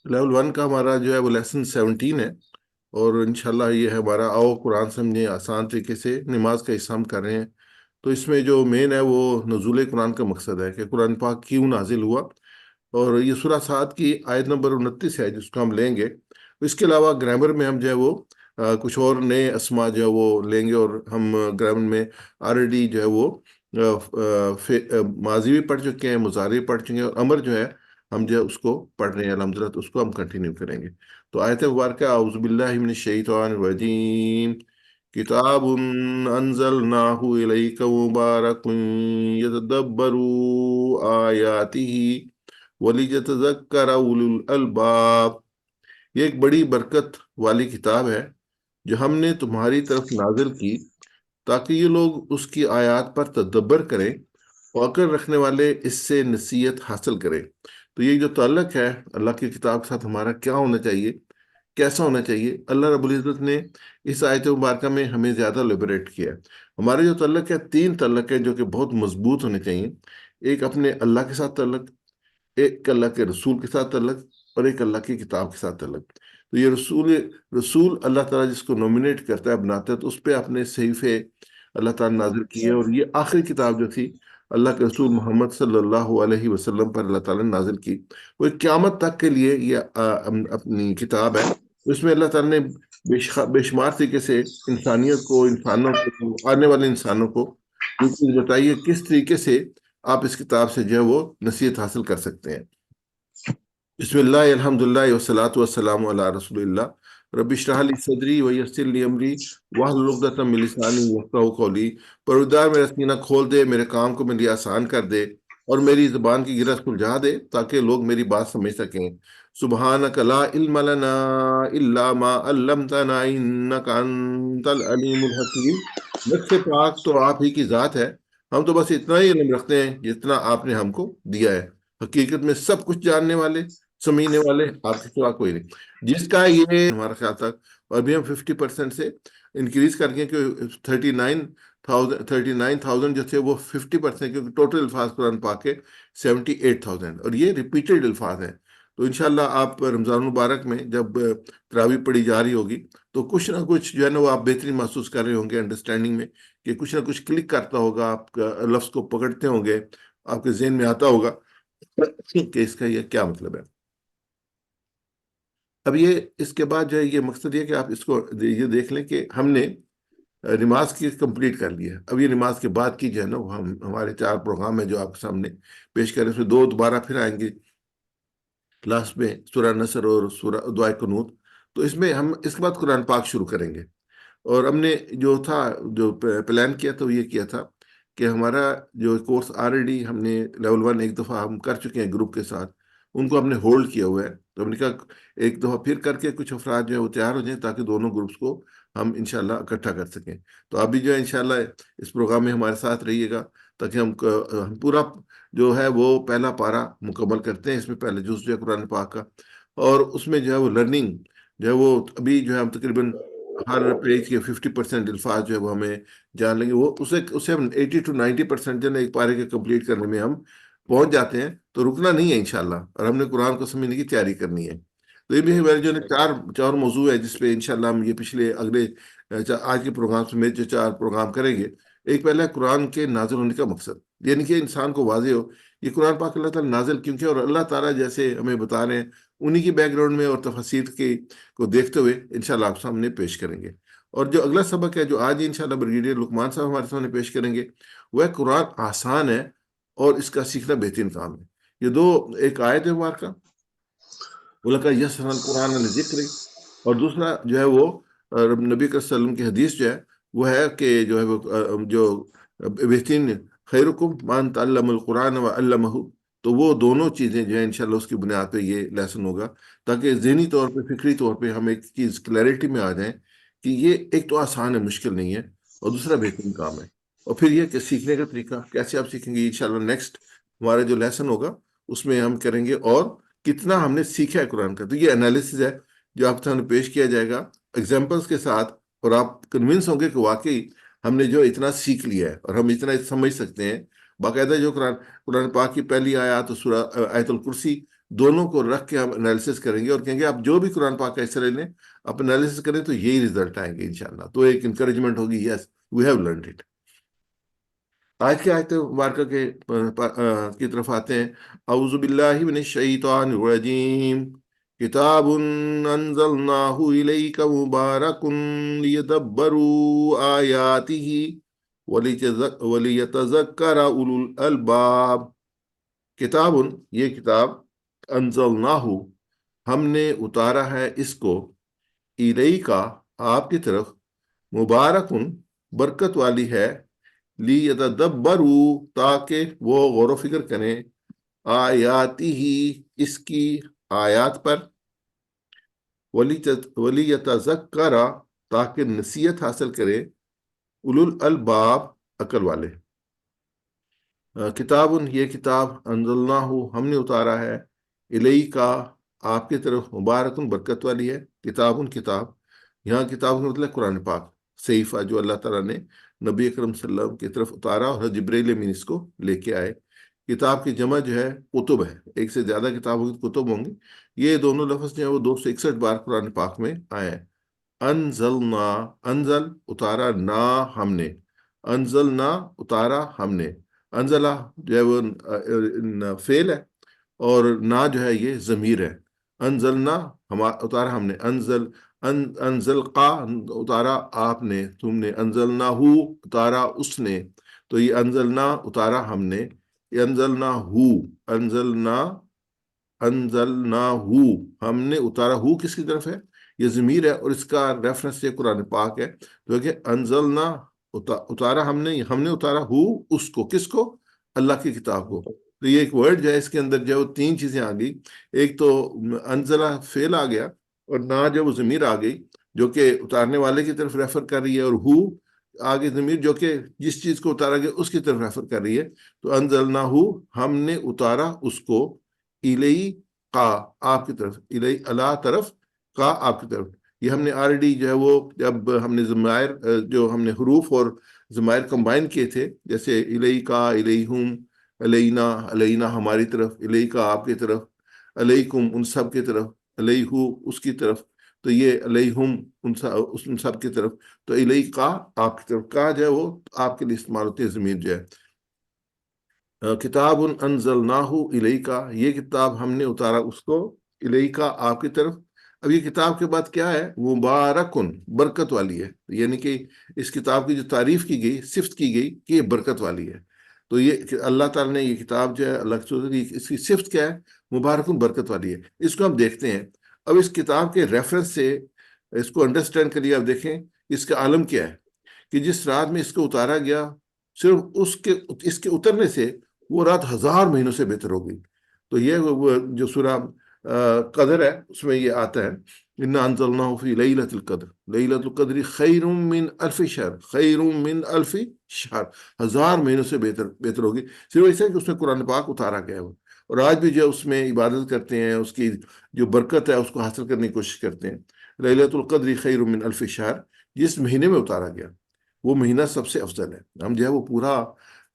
Level 1 کا ہمارا جو ہے وہ لیسن 17 ہے، اور انشاءاللہ یہ ہے ہمارا آؤ قرآن سمجھیں آسان طریقے سے، نماز کا حصہ ہم کر رہے ہیں۔ تو اس میں جو مین ہے وہ نزول قرآن کا مقصد ہے کہ قرآن پاک کیوں نازل ہوا، اور یہ سورہ 7 کی آیت نمبر 29 ہے جس کو ہم لیں گے۔ اس کے علاوہ گرامر میں ہم جو ہے وہ کچھ اور نئے اسما جو ہے وہ لیں گے، اور ہم گرامر میں آلریڈی جو ہے وہ ماضی بھی پڑھ چکے ہیں، مضارع بھی پڑھ چکے ہیں، اور امر جو ہے ہم جو ہے اس کو پڑھ رہے ہیں الحمدللہ، تو اس کو ہم کنٹینیو کریں گے۔ تو آیت مبارکہ اعوذ باللہ من الشیطان الرجیم، کتاب انزلناہ الیک مبارک یتدبروا آیاتہ وَلِيَتَذَكَّرَ أُولُو الْأَلْبَابِ۔ یہ ایک بڑی برکت والی کتاب ہے جو ہم نے تمہاری طرف نازل کی تاکہ یہ لوگ اس کی آیات پر تدبر کریں اور عقل رکھنے والے اس سے نصیحت حاصل کریں۔ تو یہ جو تعلق ہے اللہ کی کتاب کے ساتھ ہمارا کیا ہونا چاہیے، کیسا ہونا چاہیے، اللہ رب العزت نے اس آیت مبارکہ میں ہمیں زیادہ لیبریٹ کیا ہے۔ ہمارے جو تعلق ہے، 3 تعلق ہے جو کہ بہت مضبوط ہونے چاہیے۔ ایک اپنے اللہ کے ساتھ تعلق، ایک اللہ کے رسول کے ساتھ تعلق، اور ایک اللہ کی کتاب کے ساتھ تعلق۔ تو یہ رسول اللہ تعالیٰ جس کو نومینیٹ کرتا ہے، بناتا ہے، تو اس پہ اپنے صحیفے اللہ تعالیٰ نے نازل کیے، اور یہ آخری کتاب جو تھی اللہ کے رسول محمد صلی اللہ علیہ وسلم پر اللہ تعالیٰ نے نازل کی، وہ قیامت تک کے لیے یہ اپنی کتاب ہے۔ اس میں اللہ تعالیٰ نے بے شمار طریقے سے انسانیت کو، انسانوں کو، آنے والے انسانوں کو یہ چیز بتائی ہے کس طریقے سے آپ اس کتاب سے جو ہے وہ نصیحت حاصل کر سکتے ہیں۔ بسم اللہ الحمدللہ والصلاة والسلام علی رسول اللہ، رب اشرح لی صدری ویسر لی امری واحلل عقدۃ من لسانی یفقہوا قولی۔ پروردگار میرا سینہ کھول دے، میرے کام کو میرے لیے آسان کر دے، اور میری زبان کی گرہ سلجھا دے تاکہ لوگ میری بات سمجھ سکیں۔ سبحانک لا علم لنا الا ما علمتنا انک انت العلیم الحکیم۔ نفس سے پاک تو آپ ہی کی ذات ہے، ہم تو بس اتنا ہی علم رکھتے ہیں جتنا آپ نے ہم کو دیا ہے۔ حقیقت میں سب کچھ جاننے والے، سمجھنے والے آپ کے سوا کوئی نہیں۔ جس کا یہ ہمارا خیال تھا، اور بھی ہم 50% سے انکریز کر گئے کہ 39,000 جو تھے وہ 50%، کیونکہ ٹوٹل الفاظ قرآن پاک کے 78,000، اور یہ ریپیٹڈ الفاظ ہیں۔ تو انشاءاللہ آپ رمضان المبارک میں جب تراویح پڑھی جا رہی ہوگی تو کچھ نہ کچھ جو ہے نا وہ آپ بہترین محسوس کر رہے ہوں گے، انڈرسٹینڈنگ میں، کہ کچھ نہ کچھ کلک کرتا ہوگا، آپ کا لفظ کو پکڑتے ہوں گے، آپ کے ذہن میں آتا ہوگا کہ اس کا یہ کیا مطلب ہے۔ اب یہ اس کے بعد جو ہے یہ مقصد یہ کہ آپ اس کو یہ دیکھ لیں کہ ہم نے نماز کی کمپلیٹ کر لی ہے۔ اب یہ نماز کے بعد کی جو ہے نا وہ ہمارے 4 پروگرام ہیں جو آپ کے سامنے پیش کریں، اس میں 2 دوبارہ پھر آئیں گے لاسٹ میں، سورہ نصر اور سورہ دعائے قنوت۔ تو اس میں ہم اس کے بعد قرآن پاک شروع کریں گے، اور ہم نے جو تھا جو پلان کیا تھا وہ یہ کیا تھا کہ ہمارا جو کورس آلریڈی ہم نے لیول 1 ایک دفعہ ہم کر چکے ہیں گروپ کے ساتھ، ان کو ہم نے ہولڈ کیا ہوا ہے۔ تو ہم نے کہا ایک دفعہ پھر کر کے کچھ افراد جو ہے وہ تیار ہو جائیں تاکہ دونوں گروپس کو ہم انشاءاللہ اکٹھا کر سکیں۔ تو آپ بھی جو ہے انشاءاللہ اس پروگرام میں ہمارے ساتھ رہیے گا تاکہ ہم پورا جو ہے وہ پہلا پارہ مکمل کرتے ہیں۔ اس میں پہلے جز جو ہے قرآن پاک کا، اور اس میں جو ہے وہ لرننگ جو ہے وہ ابھی جو ہے ہم تقریباً ہر پیج کے 50% الفاظ جو ہے وہ ہمیں جان لیں گے، وہ اسے ہم 80 to 90% جو ہے ایک پارے کے کمپلیٹ کرنے میں ہم پہنچ جاتے ہیں۔ تو رکنا نہیں ہے انشاءاللہ، اور ہم نے قرآن کو سمجھنے کی تیاری کرنی ہے۔ تو یہ بھی ہمارے جو ہے چار موضوع ہے جس پہ انشاءاللہ ہم یہ پچھلے اگلے آج کے پروگرام میں جو 4 پروگرام کریں گے۔ ایک پہلا ہے قرآن کے نازل ہونے کا مقصد، یعنی کہ انسان کو واضح ہو یہ قرآن پاک اللہ تعالیٰ نازل کیوں کیا، اور اللہ تعالیٰ جیسے ہمیں بتا رہے ہیں انہی کی بیک گراؤنڈ میں اور تفاسیر کے کو دیکھتے ہوئے انشاءاللہ آپ سامنے پیش کریں گے۔ اور جو اگلا سبق ہے جو آج انشاءاللہ بریگیڈیئر لقمان صاحب ہمارے سامنے پیش کریں گے، وہ ہے قرآن آسان ہے اور اس کا سیکھنا بہترین کام ہے۔ یہ 2 ایک آیت ہے مبارکہ، وَلَقَدْ يَسَّرْنَا الْقُرْآنَ لِلذِّكْرِ، اور دوسرا جو ہے وہ نبی صلی اللہ علیہ وسلم کی حدیث جو ہے وہ ہے کہ جو ہے وہ جو بہترین خیرکم من تعلم القرآن وعلمہ۔ تو وہ دونوں چیزیں جو ہیں انشاءاللہ اس کی بنیاد پہ یہ لیسن ہوگا تاکہ ذہنی طور پہ، فکری طور پہ ہم ایک چیز کلیئرٹی میں آ جائیں کہ یہ ایک تو آسان ہے، مشکل نہیں ہے، اور دوسرا بہترین کام ہے۔ اور پھر یہ کہ سیکھنے کا طریقہ کیسے آپ سیکھیں گے، انشاءاللہ نیکسٹ ہمارا جو لیسن ہوگا اس میں ہم کریں گے، اور کتنا ہم نے سیکھا ہے قرآن کا۔ تو یہ انالیسز ہے جو آپ کے سامنے پیش کیا جائے گا ایگزامپلس کے ساتھ، اور آپ کنونس ہوں گے کہ واقعی ہم نے جو اتنا سیکھ لیا ہے اور ہم اتنا سمجھ سکتے ہیں۔ باقاعدہ جو قرآن پاک کی پہلی آیات سورہ آیت الکرسی دونوں کو رکھ کے ہم انالیسس کریں گے اور کہیں گے آپ جو بھی قرآن پاک کا حصہ لے لیں، آپ انالیسس کریں تو یہی رزلٹ آئیں گے انشاءاللہ. تو ایک انکریجمنٹ ہوگی، یس وی ہیو لرنڈ اٹ. آج کے آیت مبارکہ کی طرف آتے ہیں. اعوذ باللہ من الشیطان الرجیم. کتاب انزلناہ الیک مبارک لیدبروا آیاتہ ولیتذکر اولو الالباب. کتاب، یہ کتاب، انزلناہ، ہم نے اتارا ہے اس کو، الیک، آپ کی طرف، مبارکن، برکت والی ہے، لیتدبروا، تاکہ وہ غور و فکر کریں، آیاتی ہی، اس کی آیات پر، ولیتذکر، تاکہ نصیحت حاصل کرے، اولو الالباب، عقل والے. کتاب، یہ کتاب، انزلناہ، ہم نے اتارا ہے، الیک، آپ کی طرف، مبارکن، برکت والی ہے. کتاب، کتاب، یہاں کتاب کا مطلب قرآن پاک، صحیفہ جو اللہ تعالیٰ نے نبی اکرم صلی اللہ علیہ وسلم کی طرف اتارا اور جبرائیل امین اس کو لے کے آئے. کتاب کی جمع جو ہے کتب ہے، ایک سے زیادہ کتاب ہوگی تو کتب ہوں گی. یہ دونوں لفظ جو ہیں وہ 261 بار قرآن پاک میں آئے ہیں. انزلنا، انزل، اتارا، نا، ہم نے، انزلنا، اتارا ہم نے. انزلہ جو ہے وہ فعل ہے اور نا جو ہے یہ ضمیر ہے. انزلنا، اتارا ہم نے. انزل قا، اتارا آپ نے، تم نے. انزلنا ہو، اتارا اس نے. تو یہ انزلنا، اتارا ہم نے. انزلنا ہو، انزلنا، انزلنا ہو، ہم نے اتارا. ہو کس کی طرف ہے؟ یہ ضمیر ہے اور اس کا ریفرنس یہ قرآن پاک ہے. تو کہ انزلنا، اتارا ہم نے اتارا ہو، اس کو، کس کو؟ اللہ کی کتاب کو. تو یہ ایک ورڈ جو ہے اس کے اندر جو ہے وہ تین چیزیں آ گئی. ایک تو انزلہ فعل آ گیا اور نہ جو وہ ضمیر آ گئی جو کہ اتارنے والے کی طرف ریفر کر رہی ہے، اور ہو آگے ضمیر جو کہ جس چیز کو اتارا گیا اس کی طرف ریفر کر رہی ہے. تو انزلنا ہو، ہم نے اتارا اس کو، الی کا، آپ کی طرف، الی اللہ طرف، کا آپ کی طرف. یہ ہم نے آلریڈی جو ہے وہ جب ہم نے ضمائر جو ہم نے حروف اور ضمائر کمبائن کیے تھے، جیسے الی کا، الیہم، علینا، علینا ہماری طرف، الی کا آپ کی طرف، علیکم ان سب کی طرف، علیہو اس کی طرف. تو یہ علیہم ان سب کی طرف. تو الی کا آپ کی طرف، کا جو ہے وہ آپ کے لیے استعمال ہوتی ہے ضمیر جو ہے. کتاب انزلناہ الیک، یہ کتاب ہم نے اتارا اس کو، الیک آپ کی طرف. اب یہ کتاب کے بعد کیا ہے؟ مبارکن، برکت والی ہے. یعنی کہ اس کتاب کی جو تعریف کی گئی، صفت کی گئی کہ یہ برکت والی ہے. تو یہ اللہ تعالیٰ نے یہ کتاب جو ہے اللہ اس کی صفت کیا ہے؟ مبارکن، برکت والی ہے. اس کو ہم دیکھتے ہیں. اب اس کتاب کے ریفرنس سے اس کو انڈرسٹینڈ کریے. اب دیکھیں اس کا عالم کیا ہے کہ جس رات میں اس کو اتارا گیا، صرف اس کے اترنے سے وہ رات 1000 مہینوں سے بہتر ہو گئی. تو یہ وہ جو سورہ قدر ہے اس میں یہ آتا ہے، انا انزلناہ فی لیلۃ القدر، لیلۃ القدر خیر من الف شہر، خیر من الف شہر، 1000 مہینوں سے بہتر ہوگی. صرف ایسا ہے کہ اس میں قرآن پاک اتارا گیا ہے. اور آج بھی جو اس میں عبادت کرتے ہیں، اس کی جو برکت ہے اس کو حاصل کرنے کی کوشش کرتے ہیں. لیلۃ القدر خیر من الف شہر، جس مہینے میں اتارا گیا وہ مہینہ سب سے افضل ہے. ہم جو ہے وہ پورا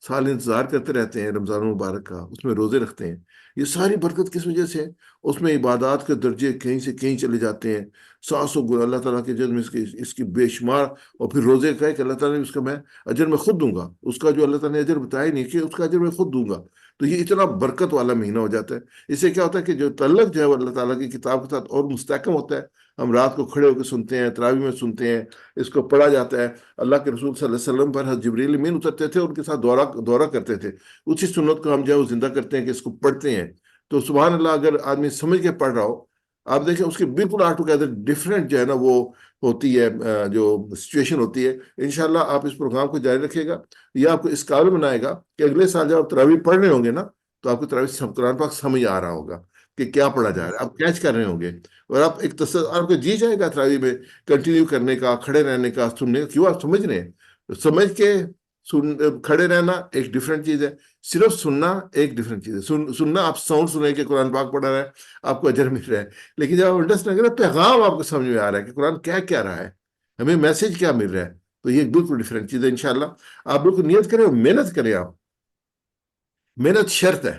سال انتظار کرتے رہتے ہیں رمضان المبارک کا، اس میں روزے رکھتے ہیں. یہ ساری برکت کس وجہ سے ہے؟ اس میں عبادات کے درجے کہیں سے کہیں چلے جاتے ہیں. 700 گنا اللہ تعالیٰ کے جذب اس کی بے شمار. اور پھر روزے کا ہے کہ اللہ تعالیٰ نے اس کا میں اجر میں خود دوں گا، اس کا جو اللہ تعالیٰ نے اجر بتایا نہیں کہ اس کا اجر میں خود دوں گا. تو یہ اتنا برکت والا مہینہ ہو جاتا ہے. اس سے کیا ہوتا ہے کہ جو تعلق جو ہے وہ اللہ تعالیٰ کی کتاب کے ساتھ اور مستحکم ہوتا ہے. ہم رات کو کھڑے ہو کے سنتے ہیں، تراویح میں سنتے ہیں، اس کو پڑھا جاتا ہے. اللہ کے رسول صلی اللہ علیہ وسلم پر حضرت جبریل امین اترتے تھے، ان کے ساتھ دورہ کرتے تھے. اسی سنت کو ہم جو ہے وہ زندہ کرتے ہیں کہ اس کو پڑھتے ہیں. تو سبحان اللہ، اگر آدمی سمجھ کے پڑھ رہا ہو، آپ دیکھیں اس کی بالکل آٹو گیدر ڈفرینٹ جو ہے نا وہ ہوتی ہے، جو سچویشن ہوتی ہے. انشاءاللہ آپ اس پروگرام کو جاری رکھیے گا، یہ آپ کو اس قابل بنائے گا کہ اگلے سال جب آپ تراویح پڑھ رہے ہوں گے نا تو آپ کو تراویح قرآن پاک سمجھ آ رہا ہوگا کہ کیا پڑھا جا رہا ہے، آپ کیچ کر رہے ہوں گے. اور آپ ایک آپ کو جی جائے گا تراویح میں کنٹینیو کرنے کا، کھڑے رہنے کا، سننے کا. کیوں؟ آپ سمجھ رہے ہیں. سمجھ کے کھڑے رہنا ایک ڈفرینٹ چیز ہے، صرف سننا ایک ڈفرینٹ چیز ہے. سننا آپ ساؤنڈ سنیں کہ قرآن پاک پڑھا رہا ہے، آپ کو اجر مل رہا ہے. لیکن جب آپ انڈرسٹینڈ کریں پیغام آپ کو سمجھ میں آ رہا ہے کہ قرآن کیا رہا ہے، ہمیں میسج کیا مل رہا ہے، تو یہ بالکل ڈفرینٹ چیز ہے. انشاءاللہ آپ بالکل نیت کریں اور محنت کریں. آپ محنت شرط ہے.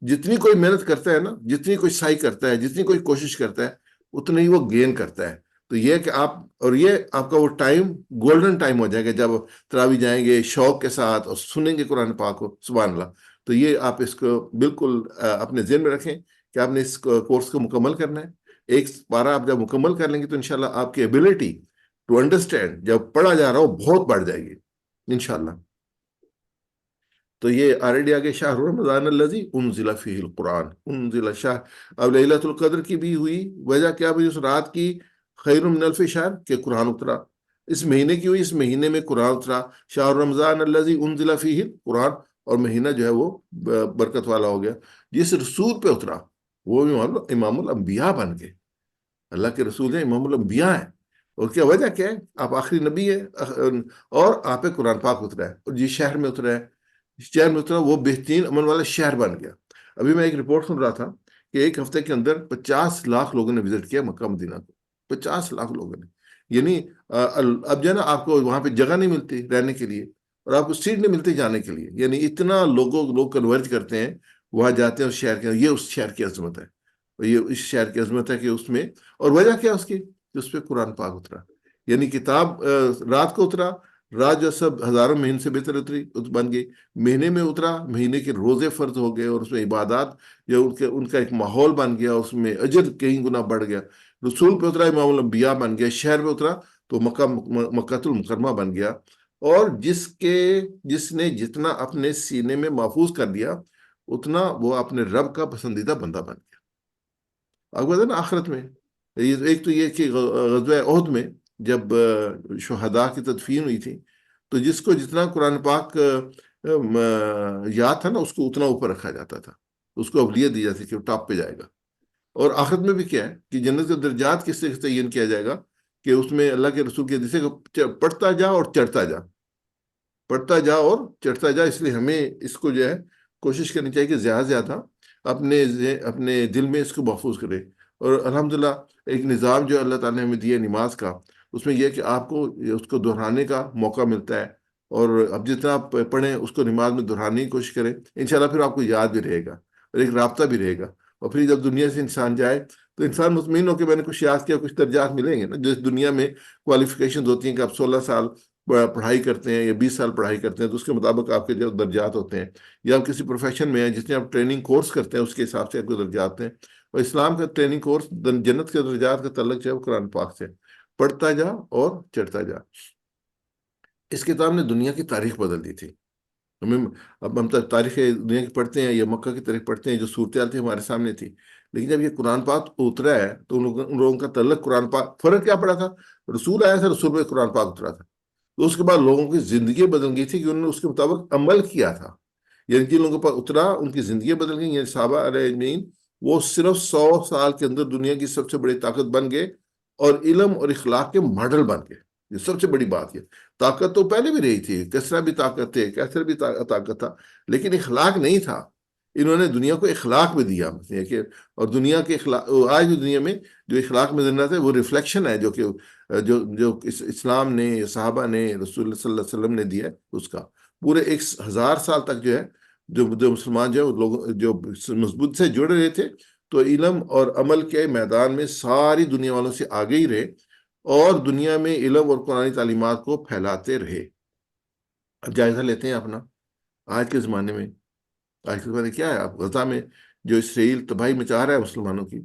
جتنی کوئی محنت کرتا ہے نا، جتنی کوئی سعی کرتا ہے، جتنی کوئی کوشش کرتا ہے، اتنا ہی وہ گین کرتا ہے. تو یہ کہ آپ، اور یہ آپ کا وہ ٹائم گولڈن ٹائم ہو جائے گا جب تراویح جائیں گے شوق کے ساتھ اور سنیں گے قرآن پاک کو. سبحان اللہ. تو یہ آپ اس کو بالکل اپنے ذہن میں رکھیں کہ آپ نے اس کورس کو مکمل کرنا ہے. ایک پارہ آپ جب مکمل کر لیں گے تو انشاءاللہ آپ کی ایبلٹی ٹو انڈرسٹینڈ جب پڑھا جا رہا ہو بہت بڑھ جائے گی انشاءاللہ. تو یہ آلریڈی آگے شہر رمضان الذی انزل فیہ القرآن، انزل شہر. اب لیلۃ القدر کی بھی ہوئی، وجہ کیا ہوئی اس رات کی؟ خیر من الف شہر، کہ قرآن اترا. اس مہینے کی ہوئی، اس مہینے میں قرآن اترا. شہر رمضان الذی انزل فیہ القرآن، اور مہینہ جو ہے وہ برکت والا ہو گیا. جس رسول پہ اترا وہ امام الانبیاء بن گئے. اللہ کے رسول ہیں، امام الانبیاء ہیں. اور کیا وجہ کیا ہے؟ آپ آخری نبی ہے، اور آپ پہ قرآن پاک اترا ہے، اور جس شہر میں اترا ہے، شہر میں اترا وہ بہترین امن والا شہر بن گیا. ابھی میں ایک رپورٹ سن رہا تھا کہ ایک ہفتے کے اندر 50 لاکھ لوگوں نے وزٹ کیا مکہ مدینہ کو. 50 لاکھ لوگوں نے. یعنی اب جو ہے نا آپ کو وہاں پہ جگہ نہیں ملتی رہنے کے لیے، اور آپ کو سیٹ نہیں ملتی جانے کے لیے. یعنی اتنا لوگ کنورج کرتے ہیں، وہاں جاتے ہیں اس شہر کے. یہ اس شہر کی عظمت ہے، اور یہ اس شہر کی عظمت ہے کہ اس میں، اور وجہ کیا اس کی؟ اس پہ قرآن پاک اترا. یعنی کتاب رات کو اترا، رات جو سب ہزاروں مہینے سے بہتر اتری بن گئی. مہینے میں اترا، مہینے کے روزے فرض ہو گئے، اور اس میں عبادات جو ان کا ایک ماحول بن گیا، اس میں اجر کہیں گنا بڑھ گیا. رسول پہ اترا، امام الانبیاء بن گیا. شہر پہ اترا تو مکہ المکرمہ بن گیا. اور جس نے جتنا اپنے سینے میں محفوظ کر دیا، اتنا وہ اپنے رب کا پسندیدہ بندہ بن گیا. آپ کو نا آخرت میں ایک تو یہ کہ غزوہ احد میں جب شہداء کی تدفین ہوئی تھی، تو جس کو جتنا قرآن پاک یاد تھا نا، اس کو اتنا اوپر رکھا جاتا تھا، اس کو اولویت دی جاتی کہ وہ ٹاپ پہ جائے گا. اور آخرت میں بھی کیا ہے کہ جنت کے درجات کس سے تعین کیا جائے گا؟ کہ اس میں اللہ کے رسول کے حدیث ہے، پڑھتا جا اور چڑھتا جا، پڑھتا جا اور چڑھتا جا. اس لیے ہمیں اس کو جو ہے کوشش کرنی چاہیے کہ زیادہ سے زیادہ اپنے دل میں اس کو محفوظ کرے. اور الحمدللہ ایک نظام جو اللہ تعالیٰ نے ہمیں دیا نماز کا، اس میں یہ کہ آپ کو اس کو دہرانے کا موقع ملتا ہے. اور اب جتنا آپ پڑھیں اس کو نماز میں دہرانے کی کوشش کریں، انشاءاللہ پھر آپ کو یاد بھی رہے گا، اور ایک رابطہ بھی رہے گا. اور پھر جب دنیا سے انسان جائے تو انسان مطمئن ہو کہ میں نے کچھ یاد کیا، کچھ درجات ملیں گے نا. جس دنیا میں کوالیفیکیشن ہوتی ہیں کہ آپ 16 سال پڑھائی کرتے ہیں یا 20 سال پڑھائی کرتے ہیں، تو اس کے مطابق آپ کے جو درجات ہوتے ہیں. یا آپ کسی پروفیشن میں ہیں، جس میں آپ ٹریننگ کورس کرتے ہیں، اس کے حساب سے آپ کے درجات ہیں. اور اسلام کا ٹریننگ کورس جنت کے درجات کا تعلق جو ہے وہ قرآن پاک سے. پڑھتا جا اور چڑھتا جا. اس کتاب نے دنیا کی تاریخ بدل دی تھی. اب ہم تاریخ دنیا کی پڑھتے ہیں یا مکہ کی تاریخ پڑھتے ہیں، جو صورتحال تھی ہمارے سامنے تھی. لیکن جب یہ قرآن پاک اترا ہے تو ان لوگوں کا تعلق قرآن پاک، فرق کیا پڑا تھا؟ رسول آیا تھا، رسول پہ قرآن پاک اترا تھا. تو اس کے بعد لوگوں کی زندگی بدل گئی تھی کہ انہوں نے اس کے مطابق عمل کیا تھا. یعنی جن لوگوں پر اترا ان کی زندگی بدل گئی. یعنی صحابہ علیہ اجمعین وہ صرف 100 سال کے اندر دنیا کی سب سے بڑی طاقت بن گئے، اور علم اور اخلاق کے ماڈل بن گئے. یہ سب سے بڑی بات ہے. طاقت تو پہلے بھی رہی تھی، کسرا بھی طاقت تھے، کیسر بھی طاقت تھا، لیکن اخلاق نہیں تھا. انہوں نے دنیا کو اخلاق بھی دیا. اور دنیا کے اخلاق، آج بھی دنیا میں جو اخلاق میں زندہ ہے وہ ریفلیکشن ہے جو اسلام نے، صحابہ نے، رسول اللہ صلی اللہ علیہ وسلم نے دیا اس کا. پورے 1000 سال تک جو ہے جو مسلمان جو ہے لوگ جو مضبوط سے جڑ رہے تھے، تو علم اور عمل کے میدان میں ساری دنیا والوں سے آگے ہی رہے، اور دنیا میں علم اور قرآنی تعلیمات کو پھیلاتے رہے. اب جائزہ لیتے ہیں اپنا آج کے زمانے میں. آج کے زمانے کیا ہے؟ آپ غزہ میں جو اسرائیل تباہی مچا رہا ہے مسلمانوں کی،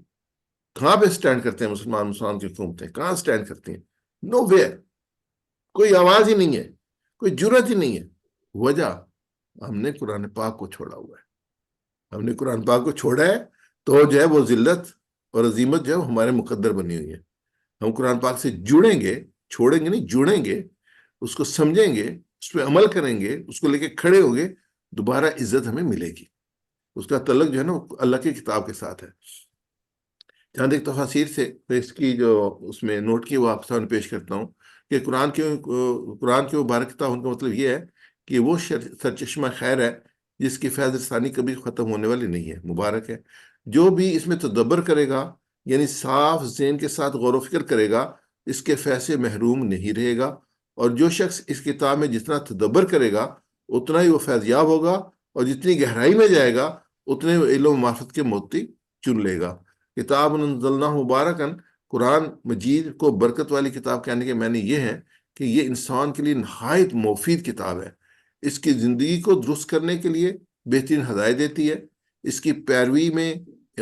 کہاں پہ سٹینڈ کرتے ہیں مسلمان کی حکومتیں؟ کہاں سٹینڈ کرتی ہیں؟ Know where. کوئی آواز ہی نہیں ہے، کوئی جرت ہی نہیں ہے. وجہ ہم نے قرآن پاک کو چھوڑا ہوا ہے. ہم نے قرآن پاک کو چھوڑا ہے تو جو ہے وہ ذلت اور عظیمت جو ہے ہمارے مقدر بنی ہوئی ہے. ہم قرآن پاک سے جڑیں گے، چھوڑیں گے نہیں، جڑیں گے، اس کو سمجھیں گے، اس پہ عمل کریں گے، اس کو لے کے کھڑے ہوں گے، دوبارہ عزت ہمیں ملے گی. اس کا تعلق جو ہے نا اللہ کی کتاب کے ساتھ ہے. جہاں ایک تفاسیر سے اس کی جو اس میں نوٹ کی وہ آپ سامنے پیش کرتا ہوں کہ قرآن کی مبارک کتاب کا مطلب یہ ہے کہ وہ سرچشمہ خیر ہے جس کی فیض رسانی کبھی ختم ہونے والی نہیں ہے، مبارک ہے. جو بھی اس میں تدبر کرے گا، یعنی صاف ذہن کے ساتھ غور و فکر کرے گا، اس کے فیض سے محروم نہیں رہے گا. اور جو شخص اس کتاب میں جتنا تدبر کرے گا اتنا ہی وہ فیض یاب ہوگا، اور جتنی گہرائی میں جائے گا اتنے علم و معرفت کے موتی چن لے گا۔ کتاب انزلناہ مبارکن، قرآن مجید کو برکت والی کتاب کہنے کے معنی یہ ہے کہ یہ انسان کے لیے نہایت مفید کتاب ہے۔ اس کی زندگی کو درست کرنے کے لیے بہترین ہدایت دیتی ہے۔ اس کی پیروی میں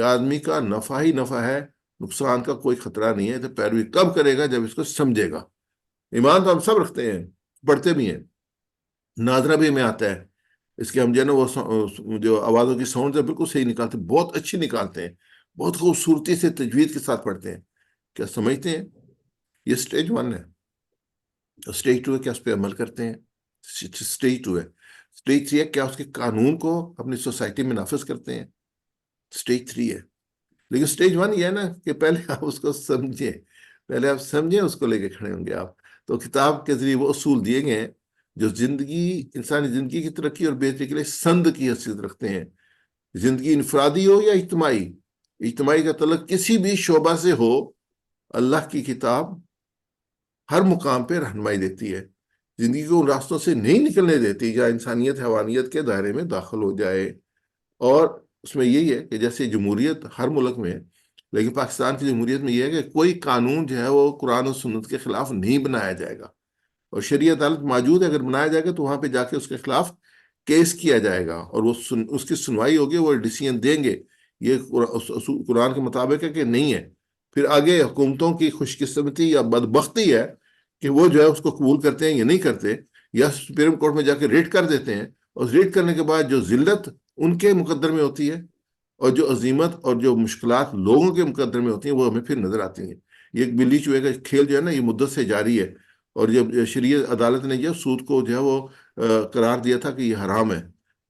آدمی کا نفع ہی نفع ہے، نقصان کا کوئی خطرہ نہیں ہے۔ تو پیروی کب کرے گا؟ جب اس کو سمجھے گا۔ ایمان تو ہم سب رکھتے ہیں، پڑھتے بھی ہیں، ناظرہ بھی ہمیں آتا ہے، اس کے ہم جو ہے نا وہ جو آوازوں کی ساؤنڈ ہے بالکل صحیح نکالتے ہیں، بہت اچھی نکالتے ہیں، بہت خوبصورتی سے تجوید کے ساتھ پڑھتے ہیں۔ کیا سمجھتے ہیں؟ یہ سٹیج 1 ہے۔ سٹیج 2 ہے کیا اس پہ عمل کرتے ہیں؟ سٹیج 2 ہے۔ سٹیج 3 ہے کیا اس کے قانون کو اپنی سوسائٹی میں نافذ کرتے ہیں؟ سٹیج 3 ہے۔ لیکن سٹیج 1 یہ ہے نا کہ پہلے آپ اس کو سمجھیں، پہلے آپ سمجھیں، اس کو لے کے کھڑے ہوں گے آپ۔ تو کتاب کے ذریعے وہ اصول دیے گئے ہیں جو انسانی زندگی کی ترقی اور بہتری کے لیے سند کی حیثیت رکھتے ہیں۔ زندگی انفرادی ہو یا اجتماعی کا تعلق کسی بھی شعبہ سے ہو، اللہ کی کتاب ہر مقام پہ رہنمائی دیتی ہے، زندگی کو ان راستوں سے نہیں نکلنے دیتی جہاں انسانیت حیوانیت کے دائرے میں داخل ہو جائے۔ اور اس میں یہی ہے کہ جیسے جمہوریت ہر ملک میں ہے، لیکن پاکستان کی جمہوریت میں یہ ہے کہ کوئی قانون جو ہے وہ قرآن و سنت کے خلاف نہیں بنایا جائے گا، اور شرعی عدالت موجود ہے، اگر بنایا جائے گا تو وہاں پہ جا کے اس کے خلاف کیس کیا جائے گا، اور وہ اس کی سنوائی ہوگی، وہ ڈیسیژن دیں گے یہ قرآن کے مطابق ہے کہ نہیں ہے۔ پھر آگے حکومتوں کی خوش قسمتی یا بدبختی ہے کہ وہ جو ہے اس کو قبول کرتے ہیں یا نہیں کرتے، یا سپریم کورٹ میں جا کے ریٹ کر دیتے ہیں، اور ریٹ کرنے کے بعد جو ذلت ان کے مقدر میں ہوتی ہے اور جو عظیمت اور جو مشکلات لوگوں کے مقدر میں ہوتی ہیں وہ ہمیں پھر نظر آتی ہیں۔ یہ ایک بلی چوہے کا کھیل جو ہے نا یہ مدت سے جاری ہے، اور جب شرعی عدالت نے جو سود کو جو ہے وہ قرار دیا تھا کہ یہ حرام ہے،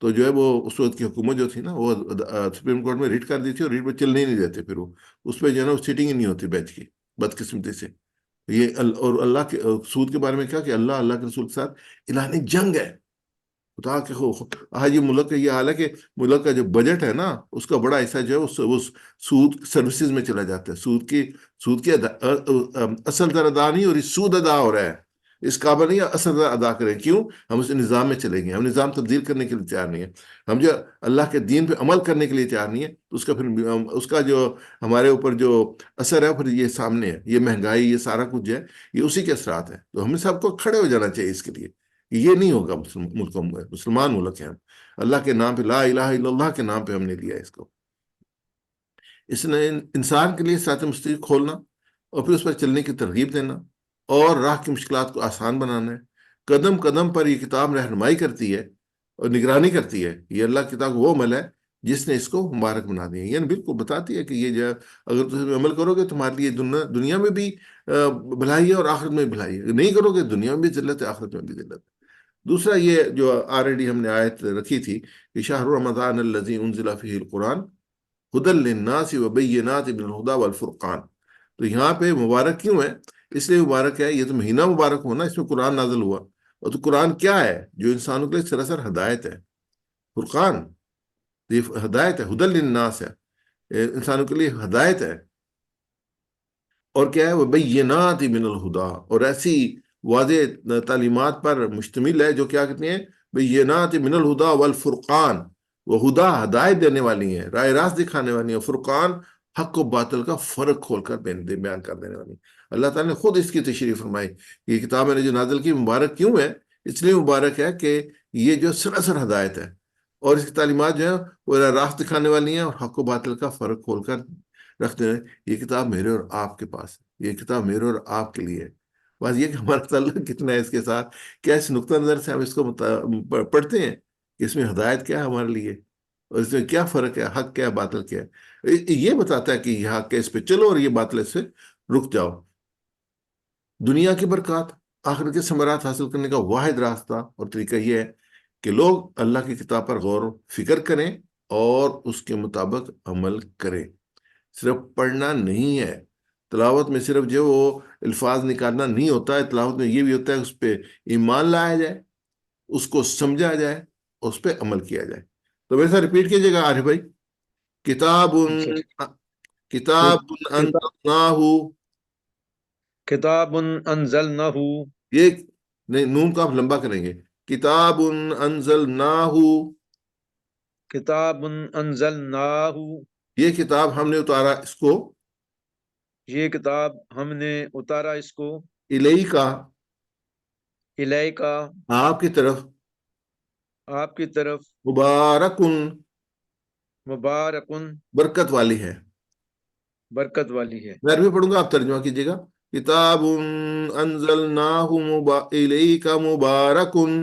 تو جو ہے وہ اس وقت کی حکومت جو تھی نا وہ سپریم کورٹ میں ریٹ کر دی تھی، اور ریٹ پہ چلنے ہی نہیں دیتے، پھر وہ اس پہ جو ہے نا سیٹنگ ہی نہیں ہوتی بینچ کی، بدقسمتی سے۔ یہ اور اللہ کے سود کے بارے میں کیا کہ اللہ کے رسول کے ساتھ اعلان جنگ ہے۔ خدا کے آج یہ ملک کا یہ حال ہے کہ ملک کا جو بجٹ ہے نا اس کا بڑا حصہ جو ہے وہ سود سروسز میں چلا جاتا ہے۔ سود کی اصل در ادا نہیں، اور یہ سود ادا ہو رہا ہے، اس قابل نہیں اصل در ادا کریں۔ کیوں؟ ہم اس نظام میں چلیں گے، ہم نظام تبدیل کرنے کے لیے تیار نہیں ہے، ہم جو اللہ کے دین پہ عمل کرنے کے لیے تیار نہیں ہے، تو اس کا جو ہمارے اوپر جو اثر ہے پھر یہ سامنے ہے، یہ مہنگائی، یہ سارا کچھ جو ہے یہ اسی کے اثرات ہیں۔ تو ہمیں سب کو کھڑے ہو جانا چاہیے اس کے لیے، یہ نہیں ہوگا۔ مسلمان ملک ہے ہم، اللہ کے نام پہ، لا الہ الا اللہ کے نام پہ ہم نے لیا اس کو۔ اس نے انسان کے لیے صراط مستقیم کھولنا، اور پھر اس پر چلنے کی ترغیب دینا، اور راہ کی مشکلات کو آسان بنانا ہے۔ قدم قدم پر یہ کتاب رہنمائی کرتی ہے اور نگرانی کرتی ہے۔ یہ اللہ کی کتاب وہ عمل ہے جس نے اس کو مبارک بنا دیا، یعنی بالکل بتاتی ہے کہ یہ جو اگر تم عمل کرو گے تمہارے لیے دنیا میں بھی بھلائی ہے اور آخرت میں بھی بھلائی ہے، نہیں کرو گے دنیا میں بھی ذلت ہے، آخرت میں بھی ذلت ہے۔ دوسرا یہ جو آلریڈی ہم نے آیت رکھی تھی کہ شہر رمضان الذی انزل فیہ القرآن ہدی للناس وبینات من الہدی والفرقان، تو یہاں پہ مبارک کیوں ہے؟ اس لیے مبارک ہے، یہ تو مہینہ مبارک ہونا، اس میں قرآن نازل ہوا، اور تو قرآن کیا ہے؟ جو انسانوں کے لیے سراسر ہدایت ہے، فرقان، یہ ہدایت ہے، ہدی للناس ہے، انسانوں کے لیے ہدایت ہے، اور کیا ہے؟ وبینات من الہدی، اور ایسی واضح تعلیمات پر مشتمل ہے جو کیا کہتے ہیں؟ بینات من الہدی والفرقان، وہ ہدا ہدایت دینے والی ہیں، راہ راست دکھانے والی ہیں، فرقان حق و باطل کا فرق کھول کر بیان کر دینے والی ہیں۔ اللہ تعالیٰ نے خود اس کی تشریح فرمائی، یہ کتاب میں نے جو نازل کی مبارک کیوں ہے؟ اس لیے مبارک ہے کہ یہ جو سراسر ہدایت ہے، اور اس کی تعلیمات جو ہے وہ راہ راست دکھانے والی ہیں، اور حق و باطل کا فرق کھول کر رکھتے ہیں۔ یہ کتاب میرے اور آپ کے پاس ہے، یہ کتاب میرے اور آپ کے لیے ہے۔ بس یہ کہ ہمارا تعلق کتنا ہے اس کے ساتھ، کیا اس نقطہ نظر سے ہم اس کو پڑھتے ہیں کہ اس میں ہدایت کیا ہے ہمارے لیے، اور اس میں کیا فرق ہے، حق کیا ہے، باطل کیا ہے۔ یہ بتاتا ہے کہ یہ حق ہے اس پہ چلو، اور یہ باطل سے رک جاؤ۔ دنیا کی برکات، آخرت کے ثمرات حاصل کرنے کا واحد راستہ اور طریقہ یہ ہے کہ لوگ اللہ کی کتاب پر غور و فکر کریں اور اس کے مطابق عمل کریں۔ صرف پڑھنا نہیں ہے، تلاوت میں صرف جو وہ الفاظ نکالنا نہیں ہوتا ہے، تلاوت میں یہ بھی ہوتا ہے اس پہ ایمان لایا جائے، اس کو سمجھا جائے، اس پہ عمل کیا جائے۔ تو میرے ساتھ ریپیٹ کیجئے گا عارف بھائی، کتاب کتاب کتاب انزلناہ، کتاب انزلنہ، یہ نہیں، نون کو آپ لمبا کریں گے، کتاب انزلناہ کتاب انزلناہ، یہ کتاب ہم نے اتارا اس کو، یہ کتاب ہم نے اتارا اس کو، الیکا، الیکا، آپ کی طرف، آپ کی طرف، مبارکن، مبارکن، برکت والی ہے۔ برکت والی ہے۔ میں عربی پڑھوں گا، آپ ترجمہ کیجیے گا۔ کتاب انزلناہ الیک مبارکن،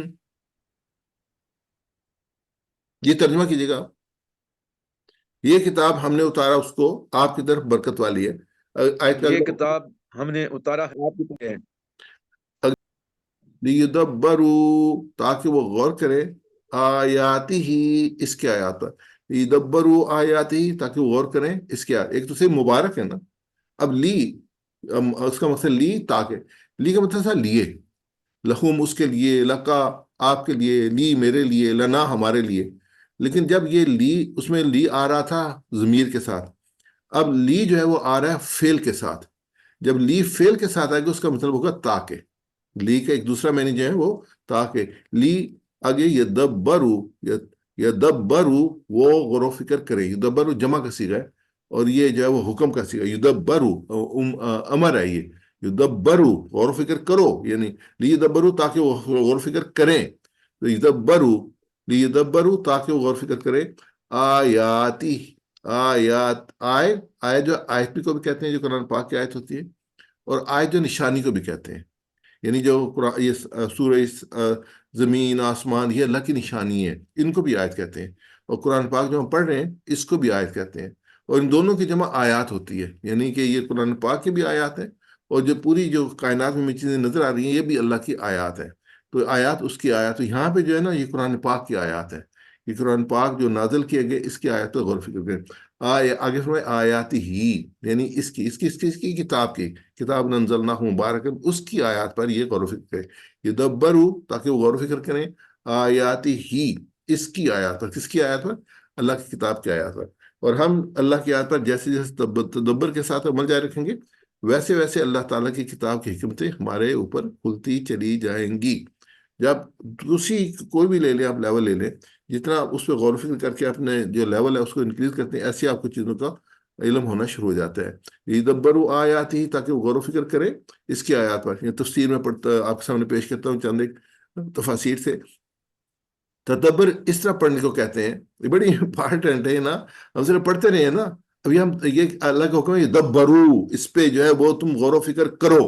یہ ترجمہ کیجیے گا۔ یہ کتاب ہم نے اتارا اس کو، آپ کی طرف، برکت والی ہے۔ آیت کا یہ کتاب ہم نے اتارا ہے آپ کی طرف ہے، لیدبروا، تاکہ وہ غور کرے، آیاتی ہی، اس کے آیات پر، لیدبروا آیاتی ہی، تاکہ وہ غور کریں اس کے آیات۔ ایک تو صرف مبارک ہے نا، اب لی، اس کا مقصد لی، تاکہ، لی کا مطلب تھا لیے، لہم اس کے لیے، لکا آپ کے لیے، لی میرے لیے، لنا ہمارے لیے۔ لیکن جب یہ لی، اس میں لی آ رہا تھا ضمیر کے ساتھ، اب لی جو ہے وہ آ رہا ہے فعل کے ساتھ۔ جب لی فعل کے ساتھ آئے گا، اس کا مطلب ہوگا تاکہ۔ لی کا ایک دوسرا معنی جو ہے وہ تاکہ، لی آگے یدبرو، یدبرو وہ غور و فکر کرے، یدبرو جمع کا صیغہ ہے، اور یہ جو ہے وہ حکم کا صیغہ، یدبرو امر ہے، یہ یدبرو غور و فکر کرو، یعنی لیدبرو تاکہ وہ غور و فکر کریں، تو یدبرو، لیدبرو تاکہ وہ غور و فکر کرے، آیاتی، آیات، آئے جو آیت بھی کو بھی کہتے ہیں، جو قرآن پاک کی آیت ہوتی ہے، اور آیت جو نشانی کو بھی کہتے ہیں، یعنی جو یہ سورہ زمین آسمان، یہ اللہ کی نشانی ہے، ان کو بھی آیت کہتے ہیں۔ اور قرآن پاک جو ہم پڑھ رہے ہیں، اس کو بھی آیت کہتے ہیں، اور ان دونوں کی جمع آیات ہوتی ہے، یعنی کہ یہ قرآن پاک کی بھی آیات ہیں، اور جو پوری جو کائنات میں چیزیں نظر آ رہی ہیں، یہ بھی اللہ کی آیات ہیں۔ تو آیات اس کی آیات، تو یہاں پہ جو ہے نا، یہ قرآن پاک کی آیات ہے، یہ قرآن پاک جو نازل کیے گئے، اس کی آیات پر غور و فکر کریں۔ آگے فرمائے آیاتی ہی، یعنی اس کی کتاب کی، کتاب انزلناہ مبارک، اس کی آیات پر یہ غور و فکر کریں، یہ دبرو تاکہ وہ غور و فکر کریں، آیاتی ہی، اس کی آیات پر، کس کی آیات پر؟ اللہ کی کتاب کی آیات پر۔ اور ہم اللہ کی آیات پر جیسے جیسے تدبر کے ساتھ عمل جاری رکھیں گے، ویسے ویسے اللہ تعالیٰ کی کتاب کی حکمتیں ہمارے اوپر کھلتی چلی جائیں گی۔ جب دوسری کوئی بھی لے لیں، آپ لیول لے لیں، جتنا اس پہ غور و فکر کر کے اپنے جو لیول ہے اس کو انکریز کرتے ہیں، ایسے آپ کو چیزوں کا علم ہونا شروع ہو جاتا ہے۔ یدبروا آیات ہی، تاکہ وہ غور و فکر کرے اس کی آیات پر۔ یہ تفسیر میں پڑھتا، آپ کے سامنے پیش کرتا ہوں چند ایک تفاسیر سے۔ تدبر اس طرح پڑھنے کو کہتے ہیں، یہ بڑی امپارٹنٹ ہے نا، ہم صرف پڑھتے رہے ہیں نا، ابھی ہم یہ اللہ کا حکم ہے یدبروا، اس پہ جو ہے وہ تم غور و فکر کرو،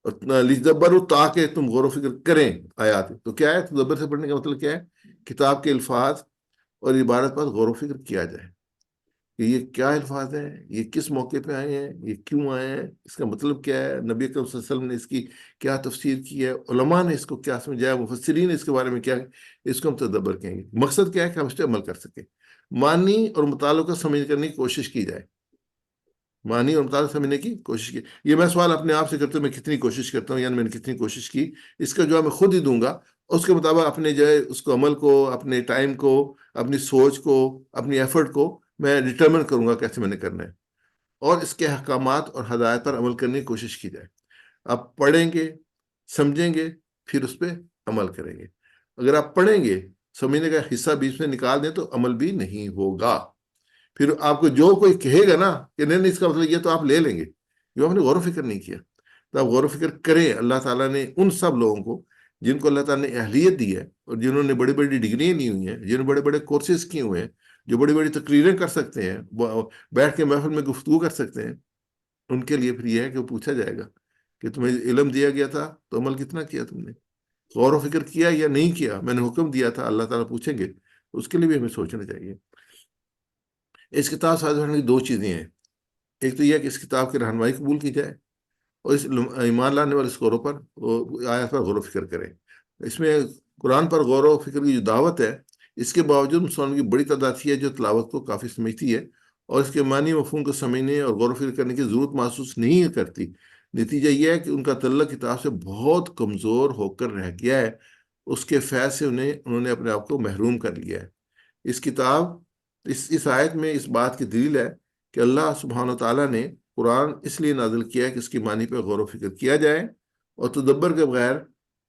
لِتَدَبَّرُوا تاکہ تم غور و فکر کریں آیات۔ تو کیا ہے تدبر سے پڑھنے کا مطلب؟ کیا ہے؟ کتاب کے الفاظ اور عبارت پر غور و فکر کیا جائے کہ یہ کیا الفاظ ہیں، یہ کس موقع پہ آئے ہیں، یہ کیوں آئے ہیں، اس کا مطلب کیا ہے، نبی اکرم صلی اللہ علیہ وسلم نے اس کی کیا تفسیر کی ہے، علماء نے اس کو کیا سمجھایا، مفسرین نے اس کے بارے میں کیا ہے، اس کو ہم تدبر کہیں گے۔ مقصد کیا ہے کہ ہم اس پہ عمل کر سکیں، معنی اور مطالعہ کو سمجھ کرنے کی کوشش کی جائے، معنی اور مطالعہ سمجھنے کی کوشش کی۔ یہ میں سوال اپنے آپ سے کرتا ہوں، میں کتنی کوشش کرتا ہوں، یعنی میں نے کتنی کوشش کی، اس کا جواب میں خود ہی دوں گا، اس کے مطابق اپنے جو ہے اس کو عمل کو، اپنے ٹائم کو، اپنی سوچ کو، اپنی ایفرٹ کو میں ڈٹرمن کروں گا کیسے میں نے کرنا ہے، اور اس کے احکامات اور ہدایت پر عمل کرنے کی کوشش کی جائے۔ آپ پڑھیں گے، سمجھیں گے، پھر اس پہ عمل کریں گے۔ اگر آپ پڑھیں گے، سمجھنے کا حصہ بیچ میں نکال دیں تو عمل بھی نہیں ہوگا۔ پھر آپ کو جو کوئی کہے گا نا کہ نہیں اس کا مطلب یہ، تو آپ لے لیں گے، جو آپ نے غور و فکر نہیں کیا۔ تو آپ غور و فکر کریں۔ اللہ تعالیٰ نے ان سب لوگوں کو جن کو اللہ تعالیٰ نے اہلیت دی ہے، اور جنہوں نے بڑی بڑی ڈگریاں لی ہوئی ہیں، جنہوں نے بڑے بڑے کورسز کیے ہوئے ہیں، جو بڑی بڑی تقریریں کر سکتے ہیں، بیٹھ کے محفل میں گفتگو کر سکتے ہیں، ان کے لیے پھر یہ ہے کہ وہ پوچھا جائے گا کہ تمہیں علم دیا گیا تھا تو عمل کتنا کیا تم نے، غور و فکر کیا یا نہیں کیا، میں نے حکم دیا تھا، اللہ تعالیٰ پوچھیں گے، اس کے لیے بھی ہمیں سوچنا چاہیے۔ اس کتاب سے ہونے کی دو چیزیں ہیں، ایک تو یہ ہے کہ اس کتاب کی رہنمائی قبول کی جائے، اور اس ایمان لانے والے اسکوروں پر آیات پر غور و فکر کریں۔ اس میں قرآن پر غور و فکر کی جو دعوت ہے، اس کے باوجود مسلمانوں کی بڑی تعداد ہے جو تلاوت کو کافی سمجھتی ہے، اور اس کے معنی مفہوم کو سمجھنے اور غور و فکر کرنے کی ضرورت محسوس نہیں کرتی۔ نتیجہ یہ ہے کہ ان کا تعلق کتاب سے بہت کمزور ہو کر رہ گیا ہے، اس کے فیض سے انہوں نے اپنے آپ کو محروم کر لیا ہے۔ اس کتاب، اس آیت میں اس بات کی دلیل ہے کہ اللہ سبحانہ و تعالیٰ نے قرآن اس لیے نازل کیا ہے کہ اس کی معنی پہ غور و فکر کیا جائے، اور تدبر کے بغیر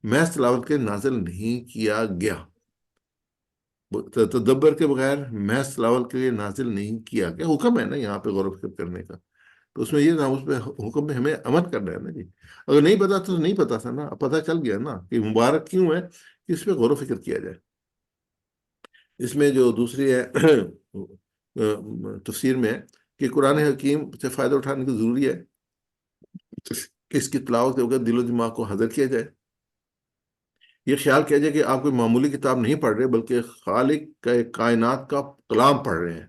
محض تلاوت کے نازل نہیں کیا گیا۔ تدبر کے بغیر محض تلاوت کے لیے نازل نہیں کیا گیا. حکم ہے نا یہاں پہ غور و فکر کرنے کا, تو اس میں یہ نا, اس پہ حکم میں ہمیں عمل کرنا ہے نا جی. اگر نہیں پتا تو نہیں پتا تھا نا, اب پتا چل گیا نا کہ مبارک کیوں ہے کہ اس پہ غور و فکر کیا جائے. اس میں جو دوسری ہے تفسیر میں ہے کہ قرآن حکیم سے فائدہ اٹھانے کی ضروری ہے کہ اس کی تلاوت کے وقت دل و دماغ کو حاضر کیا جائے. یہ خیال کیا جائے کہ آپ کوئی معمولی کتاب نہیں پڑھ رہے بلکہ خالق کا کائنات کا کلام پڑھ رہے ہیں.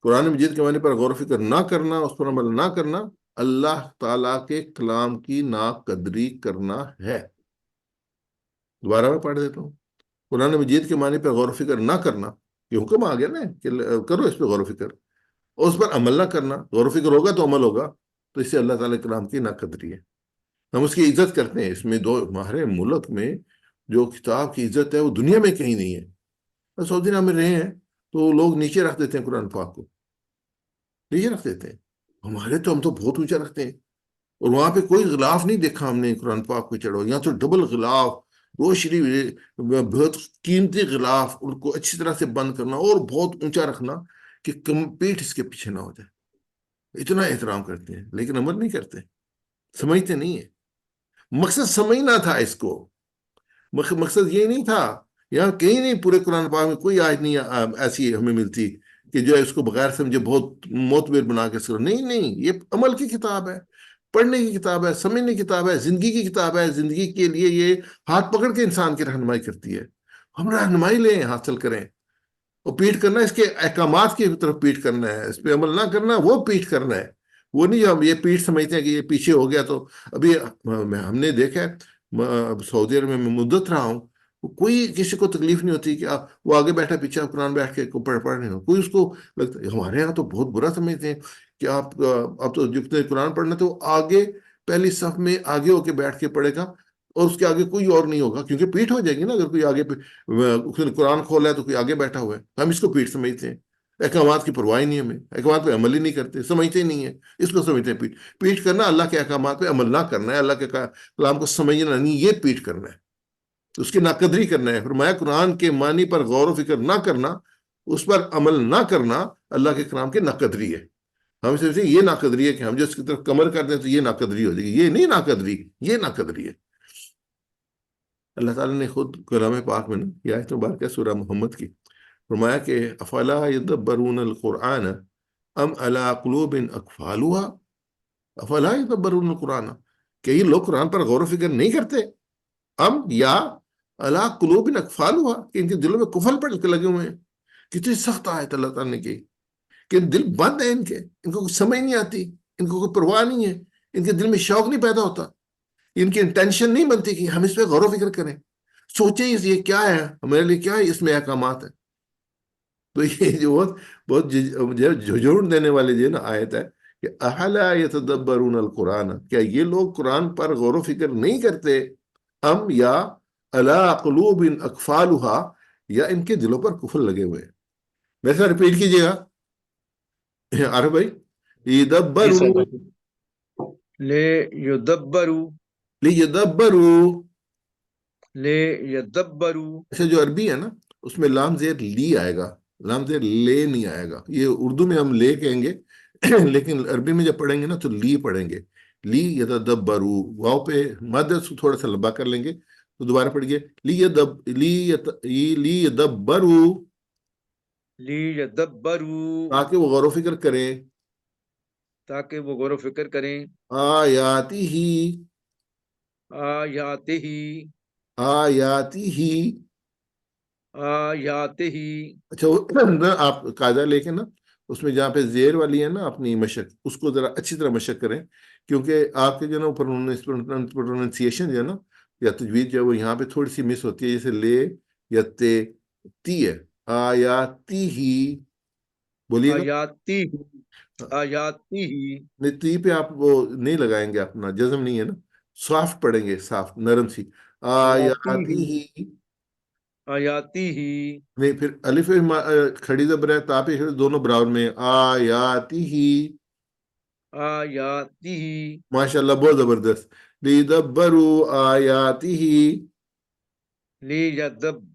قرآن مجید کے معنی پر غور و فکر نہ کرنا, اس پر عمل نہ کرنا, اللہ تعالیٰ کے کلام کی ناقدری کرنا ہے. دوبارہ میں پڑھ دیتا ہوں. قرآن مجید کے معنی پر غور و فکر نہ کرنا, یہ حکم آ گیا نا کہ کرو اس پہ غور و فکر, اور اس پر عمل نہ کرنا. غور و فکر ہوگا تو عمل ہوگا, تو اس سے اللہ تعالیٰ کے کلام کی ناقدری ہے. ہم اس کی عزت کرتے ہیں. اس میں ہمارے ملک میں جو کتاب کی عزت ہے وہ دنیا میں کہیں نہیں ہے. سعودی عرب میں رہے ہیں تو لوگ نیچے رکھ دیتے ہیں قرآن پاک کو, نیچے رکھ دیتے ہیں. ہم تو بہت اونچا رکھتے ہیں, اور وہاں پہ کوئی غلاف نہیں دیکھا ہم نے قرآن پاک پہ چڑھو. یہاں تو ڈبل غلاف, روشنی, بہت قیمتی غلاف, ان کو اچھی طرح سے بند کرنا اور بہت اونچا رکھنا کہ پیٹھ اس کے پیچھے نہ ہو جائے. اتنا احترام کرتے ہیں لیکن عمل نہیں کرتے, سمجھتے نہیں ہیں. مقصد سمجھنا تھا اس کو, مقصد یہ نہیں تھا. یہاں کہیں نہیں پورے قرآن پاک میں کوئی آیت نہیں ایسی ہمیں ملتی کہ جو ہے اس کو بغیر سمجھے بہت معتبر بنا کے سکو. نہیں نہیں, یہ عمل کی کتاب ہے, پڑھنے کی کتاب ہے, سمجھنے کی کتاب ہے, زندگی کی کتاب ہے. زندگی کے لیے یہ ہاتھ پکڑ کے انسان کی رہنمائی کرتی ہے. ہم رہنمائی لیں, حاصل کریں. اور پیٹ کرنا اس کے احکامات کی طرف پیٹ کرنا ہے, اس پہ عمل نہ کرنا وہ پیٹ کرنا ہے. وہ نہیں ہم یہ پیٹ سمجھتے ہیں کہ یہ پیچھے ہو گیا. تو ابھی ہم نے دیکھا ہے سعودی عرب میں مدت رہا ہوں, کوئی کسی کو تکلیف نہیں ہوتی کہ وہ آگے بیٹھا پیچھے آپ قرآن بیٹھ کے پڑھ رہے ہو. کوئی اس کو لگتا ہے. ہمارے یہاں تو بہت برا سمجھتے ہیں کہ آپ تو جتنے قرآن پڑھنا تو آگے پہلی صف میں آگے ہو کے بیٹھ کے پڑھے گا اور اس کے آگے کوئی اور نہیں ہوگا, کیونکہ پیٹ ہو جائے گی نا اگر کوئی آگے قرآن کھولا ہے تو کوئی آگے بیٹھا ہوا ہے. ہم اس کو پیٹ سمجھتے ہیں. احکامات کی پرواہ نہیں, ہمیں احکامات پہ عمل ہی نہیں کرتے, سمجھتے ہی نہیں ہے. اس کو سمجھتے ہیں پیٹ. پیٹ کرنا اللہ کے احکامات پہ عمل نہ کرنا ہے, اللہ کے کلام کو سمجھنا نہیں, یہ پیٹ کرنا ہے, اس کی ناقدری کرنا ہے. فرمایا قرآن کے معنی پر غور و فکر نہ کرنا, اس پر عمل نہ کرنا اللہ کے کلام کی ناقدری ہے. ہم سمجھتے ہیں یہ ناقدری ہے کہ ہم جو اس کی طرف کمر کر دیں تو یہ ناقدری ہو جائے گی. یہ نہیں ناقدری, یہ ناقدری ہے. اللہ تعالیٰ نے خود کلام پاک میں یہ آیت مبارکہ سورہ محمد کی فرمایا کہ افلا یدبرون القرآن ام علی قلوب اقفالها, افلا یدبرون القرآن, کہ یہ لوگ قرآن پر غور و فکر نہیں کرتے. ام یا علی قلوب اقفالها, کہ ان کے دلوں میں قفل پڑ کے لگے ہوئے ہیں. کتنی سخت آیت اللہ تعالیٰ نے کی کہ دل بند ہے ان کے, ان کو کچھ سمجھ نہیں آتی, ان کو کوئی پرواہ نہیں ہے, ان کے دل میں شوق نہیں پیدا ہوتا, ان کی انٹینشن نہیں بنتی کہ ہم اس پہ غور و فکر کریں, سوچیں یہ کیا ہے, ہمارے لیے کیا ہے اس میں احکامات ہیں. تو یہ جو بہت جھجھوڑ دینے والی جو نا آیت ہے کہ احلا یتدبرون القرآن, کیا یہ لوگ قرآن پر غور و فکر نہیں کرتے, ام یا علی قلوب اقفالها, یا ان کے دلوں پر قفل لگے ہوئے ہیں. ویسا ریپیٹ کیجیے گا عارف بھائی. جی سر. یدبروا لے یدبرو, لیدبروا. لے یدبرو. ایسے جو عربی ہے نا اس میں لام زیر لی آئے گا, لام زیر لے نہیں آئے گا. یہ اردو میں ہم لے کہیں گے لیکن عربی میں جب پڑھیں گے نا تو لی پڑھیں گے. لی یتدبروا, واو پہ مد تھوڑا سا لمبا کر لیں گے. تو دوبارہ پڑھیے لی یدبروا, لی یدبرو, تاکہ وہ غور و فکر کریں. تاکہ وہ غور و فکر کریں. آیاتی ہی, آیاتے ہی, آیاتی ہی. آیاتے ہی. اچھا آپ قاعدہ لے کے نا اس میں جہاں پہ زیر والی ہے نا اپنی مشق, اس کو ذرا اچھی طرح مشق کریں, کیونکہ آپ کے جو نا پروننسیشن جو ہے نا یا تجوید جو ہے وہ یہاں پہ تھوڑی سی مس ہوتی ہے, جیسے لے یا تی ہے. آیاتی ہی بولیے گا. آیاتی ہی, آیاتی ہی. نہیں, تی پہ آپ وہ نہیں لگائیں گے, اپنا جزم نہیں ہے نا, سافٹ پڑھیں گے, سافٹ نرم سی. آیاتی آیاتی ہی, ہی. آیاتی ہی. نہیں, پھر الف کھڑی زبر ہے, تا پہ دونوں برابر میں. آیاتی ہی. آیاتی ہی. ماشاء اللہ, بہت زبردست. لیدبروا آیاتی ہی. لی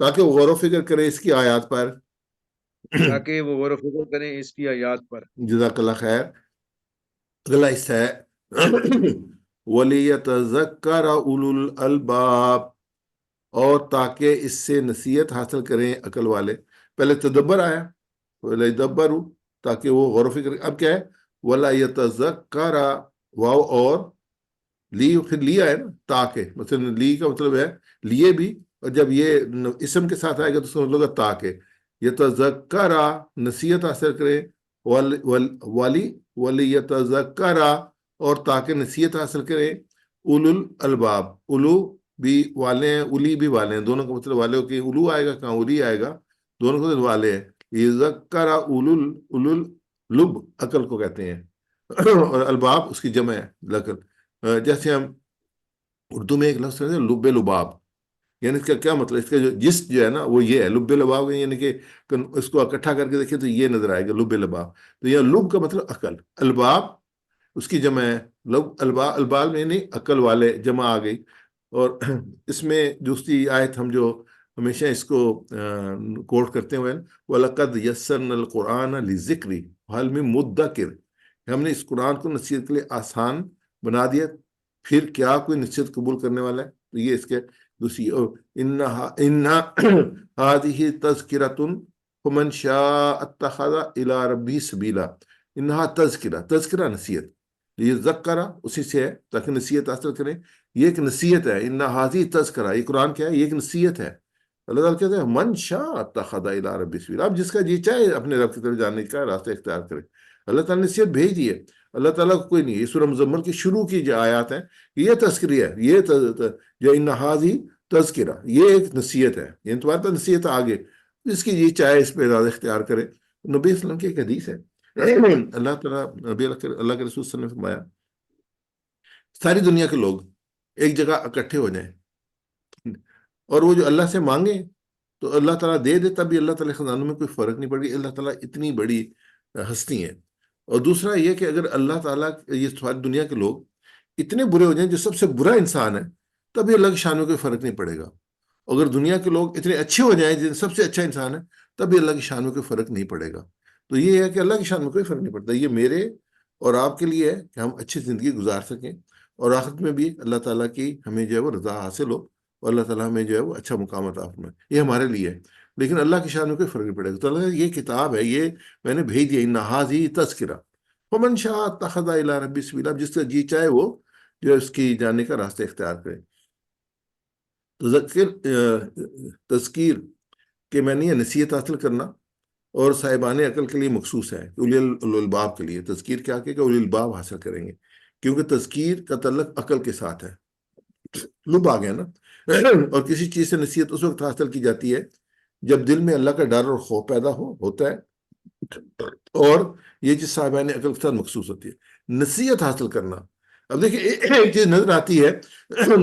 تاکہ وہ غور و فکر کرے اس کی آیات پر. تاکہ وہ غور و فکر کریں اس کی آیات پر. جزاک اللہ خیر. اگلا حصہ ہے وَلِيَتَذَكَّرَ أُولُو الْأَلْبَابِ، اور تاکہ اس سے نصیحت حاصل کریں عقل والے. پہلے تدبر آیا وَلَيَدَبَّرُوا، تاکہ وہ غور و فکر. اب کیا ہے وَلَا يَتَذَكَّرَ، واو اور لی، پھر لیا ہے نا تاکہ، مثلا لی کا مطلب ہے لیے بھی، اور جب یہ اسم کے ساتھ آئے گا تو اس کا مطلب ہے تاکہ. یتذکر، نصیحت حاصل کرے، ولی یتذکر، اور تاکہ نصیحت حاصل کرے اولو الالباب. اولو بھی والے ہیں، اولی بھی والے ہیں، دونوں کا مطلب والے ہو کہ اولو آئے گا کہاں اولی آئے گا، دونوں کا مطلب والے ہیں. یذکر اولو لب، عقل کو کہتے ہیں، اور الباب اس کی جمع ہے لقل. جیسے ہم اردو میں ایک لفظ ہے لب لباب، یعنی اس کا کیا مطلب، اس کا جو جس جو ہے نا وہ یہ ہے لب لباب، یعنی کہ اس کو اکٹھا کر کے دیکھیں تو یہ نظر آئے گا لب لباب. تو یہ لب کا مطلب عقل، الباب اس کی جمع ہے لب. الباب میں نہیں عقل والے جمع آ گئی. اور اس میں دوسری آیت ہم جو ہمیشہ اس کو کوٹ کرتے ہوئے وَلَقَدْ يَسَّرْنَا الْقُرْآنَ لِلذِّكْرِ هَلْ مِن مُدَّكِرٍ، ہم نے اس قرآن کو نصیحت کے لیے آسان بنا دیا، پھر کیا کوئی نصیحت قبول کرنے والا ہے. تو یہ اس کے دوسری. اِنَّا هَذِهِ تَذْكِرَةٌ فَمَنْ شَاءَ اتَّخَذَ إِلَىٰ رَبِّهِ سَبِيلًا. اِنَّهَا تَذْكِرَةٌ، تذکرہ نصیحت، یہ ذکرہ اسی سے ہے تاکہ نصیحت حاصل کریں. یہ ایک نصیحت ہے، اِنَّا هَذِهِ تذکرہ، یہ قرآن کیا ہے، یہ ایک نصیحت ہے. اللہ تعالیٰ کہتے ہیں من شاء اتخذ الی ربہ سبیلا، اب جس کا جی چاہے اپنے رب کی طرف جانے کا راستہ اختیار کرے. اللہ تعالیٰ نے نصیحت بھیج دی ہے. اللہ تعالیٰ کو کوئی نہیں. یہ سورہ مزمل کی شروع کی جو آیات ہیں یہ تذکریہ ہے، یہ جو ان ھذہ تذکرہ، یہ ایک نصیحت ہے. یعنی تمہارے پاس نصیحت آگے، جس کی جی چاہے اس پہ راستہ اختیار کرے. نبی صلی اللہ علیہ وسلم کی ایک حدیث ہے، اللہ تعالیٰ نبی اللہ کے رسول صلی اللہ علیہ وسلم نے فرمایا ساری دنیا کے لوگ ایک جگہ اکٹھے ہو جائیں اور وہ جو اللہ سے مانگے تو اللہ تعالیٰ دے دے، تب بھی اللہ تعالیٰ خزانوں میں کوئی فرق نہیں پڑ گی. اللہ تعالیٰ اتنی بڑی ہستی ہے. اور دوسرا یہ کہ اگر اللہ تعالیٰ یہ ساری دنیا کے لوگ اتنے برے ہو جائیں، جو سب سے برا انسان ہے، تب بھی اللہ کی شان میں کوئی فرق نہیں پڑے گا. اگر دنیا کے لوگ اتنے اچھے ہو جائیں، جن سب سے اچھا انسان ہے، تب بھی اللہ کی شان میں کوئی فرق نہیں پڑے گا. تو یہ ہے کہ اللہ کی شان میں کوئی فرق نہیں پڑتا. یہ میرے اور آپ کے لیے ہے کہ ہم اچھی زندگی گزار سکیں، اور آخرت میں بھی اللہ تعالیٰ کی ہمیں جو ہے وہ رضا حاصل ہو، اور اللہ تعالیٰ ہمیں جو ہے وہ اچھا مقام عطا فرمائے. یہ ہمارے لیے ہے، لیکن اللہ کی شان میں کوئی فرق نہیں پڑے گا. تو اللہ یہ کتاب ہے، یہ میں نے بھیج دیا، ان ھذہ تذکرہ فمن شاء اتخذ الی ربہ سبیلا، جس کا جی چاہے وہ جو ہے اس کی جانے کا راستہ اختیار کرے. تذکیر کہ میں نے یہ نصیحت حاصل کرنا اور صاحبان عقل کے لیے مخصوص ہے، اولی الالباب کے لیے. تذکیر کیا کہ اولی الباب حاصل کریں گے، کیونکہ تذکیر کا تعلق عقل کے ساتھ ہے. لب آ گیا نا. اور کسی چیز سے نصیحت اس وقت حاصل کی جاتی ہے جب دل میں اللہ کا ڈر اور خوف پیدا ہوتا ہے، اور یہ چیز صاحبان عقل کے ساتھ مخصوص ہوتی ہے. نصیحت حاصل کرنا، اب دیکھیں ایک چیز نظر آتی ہے،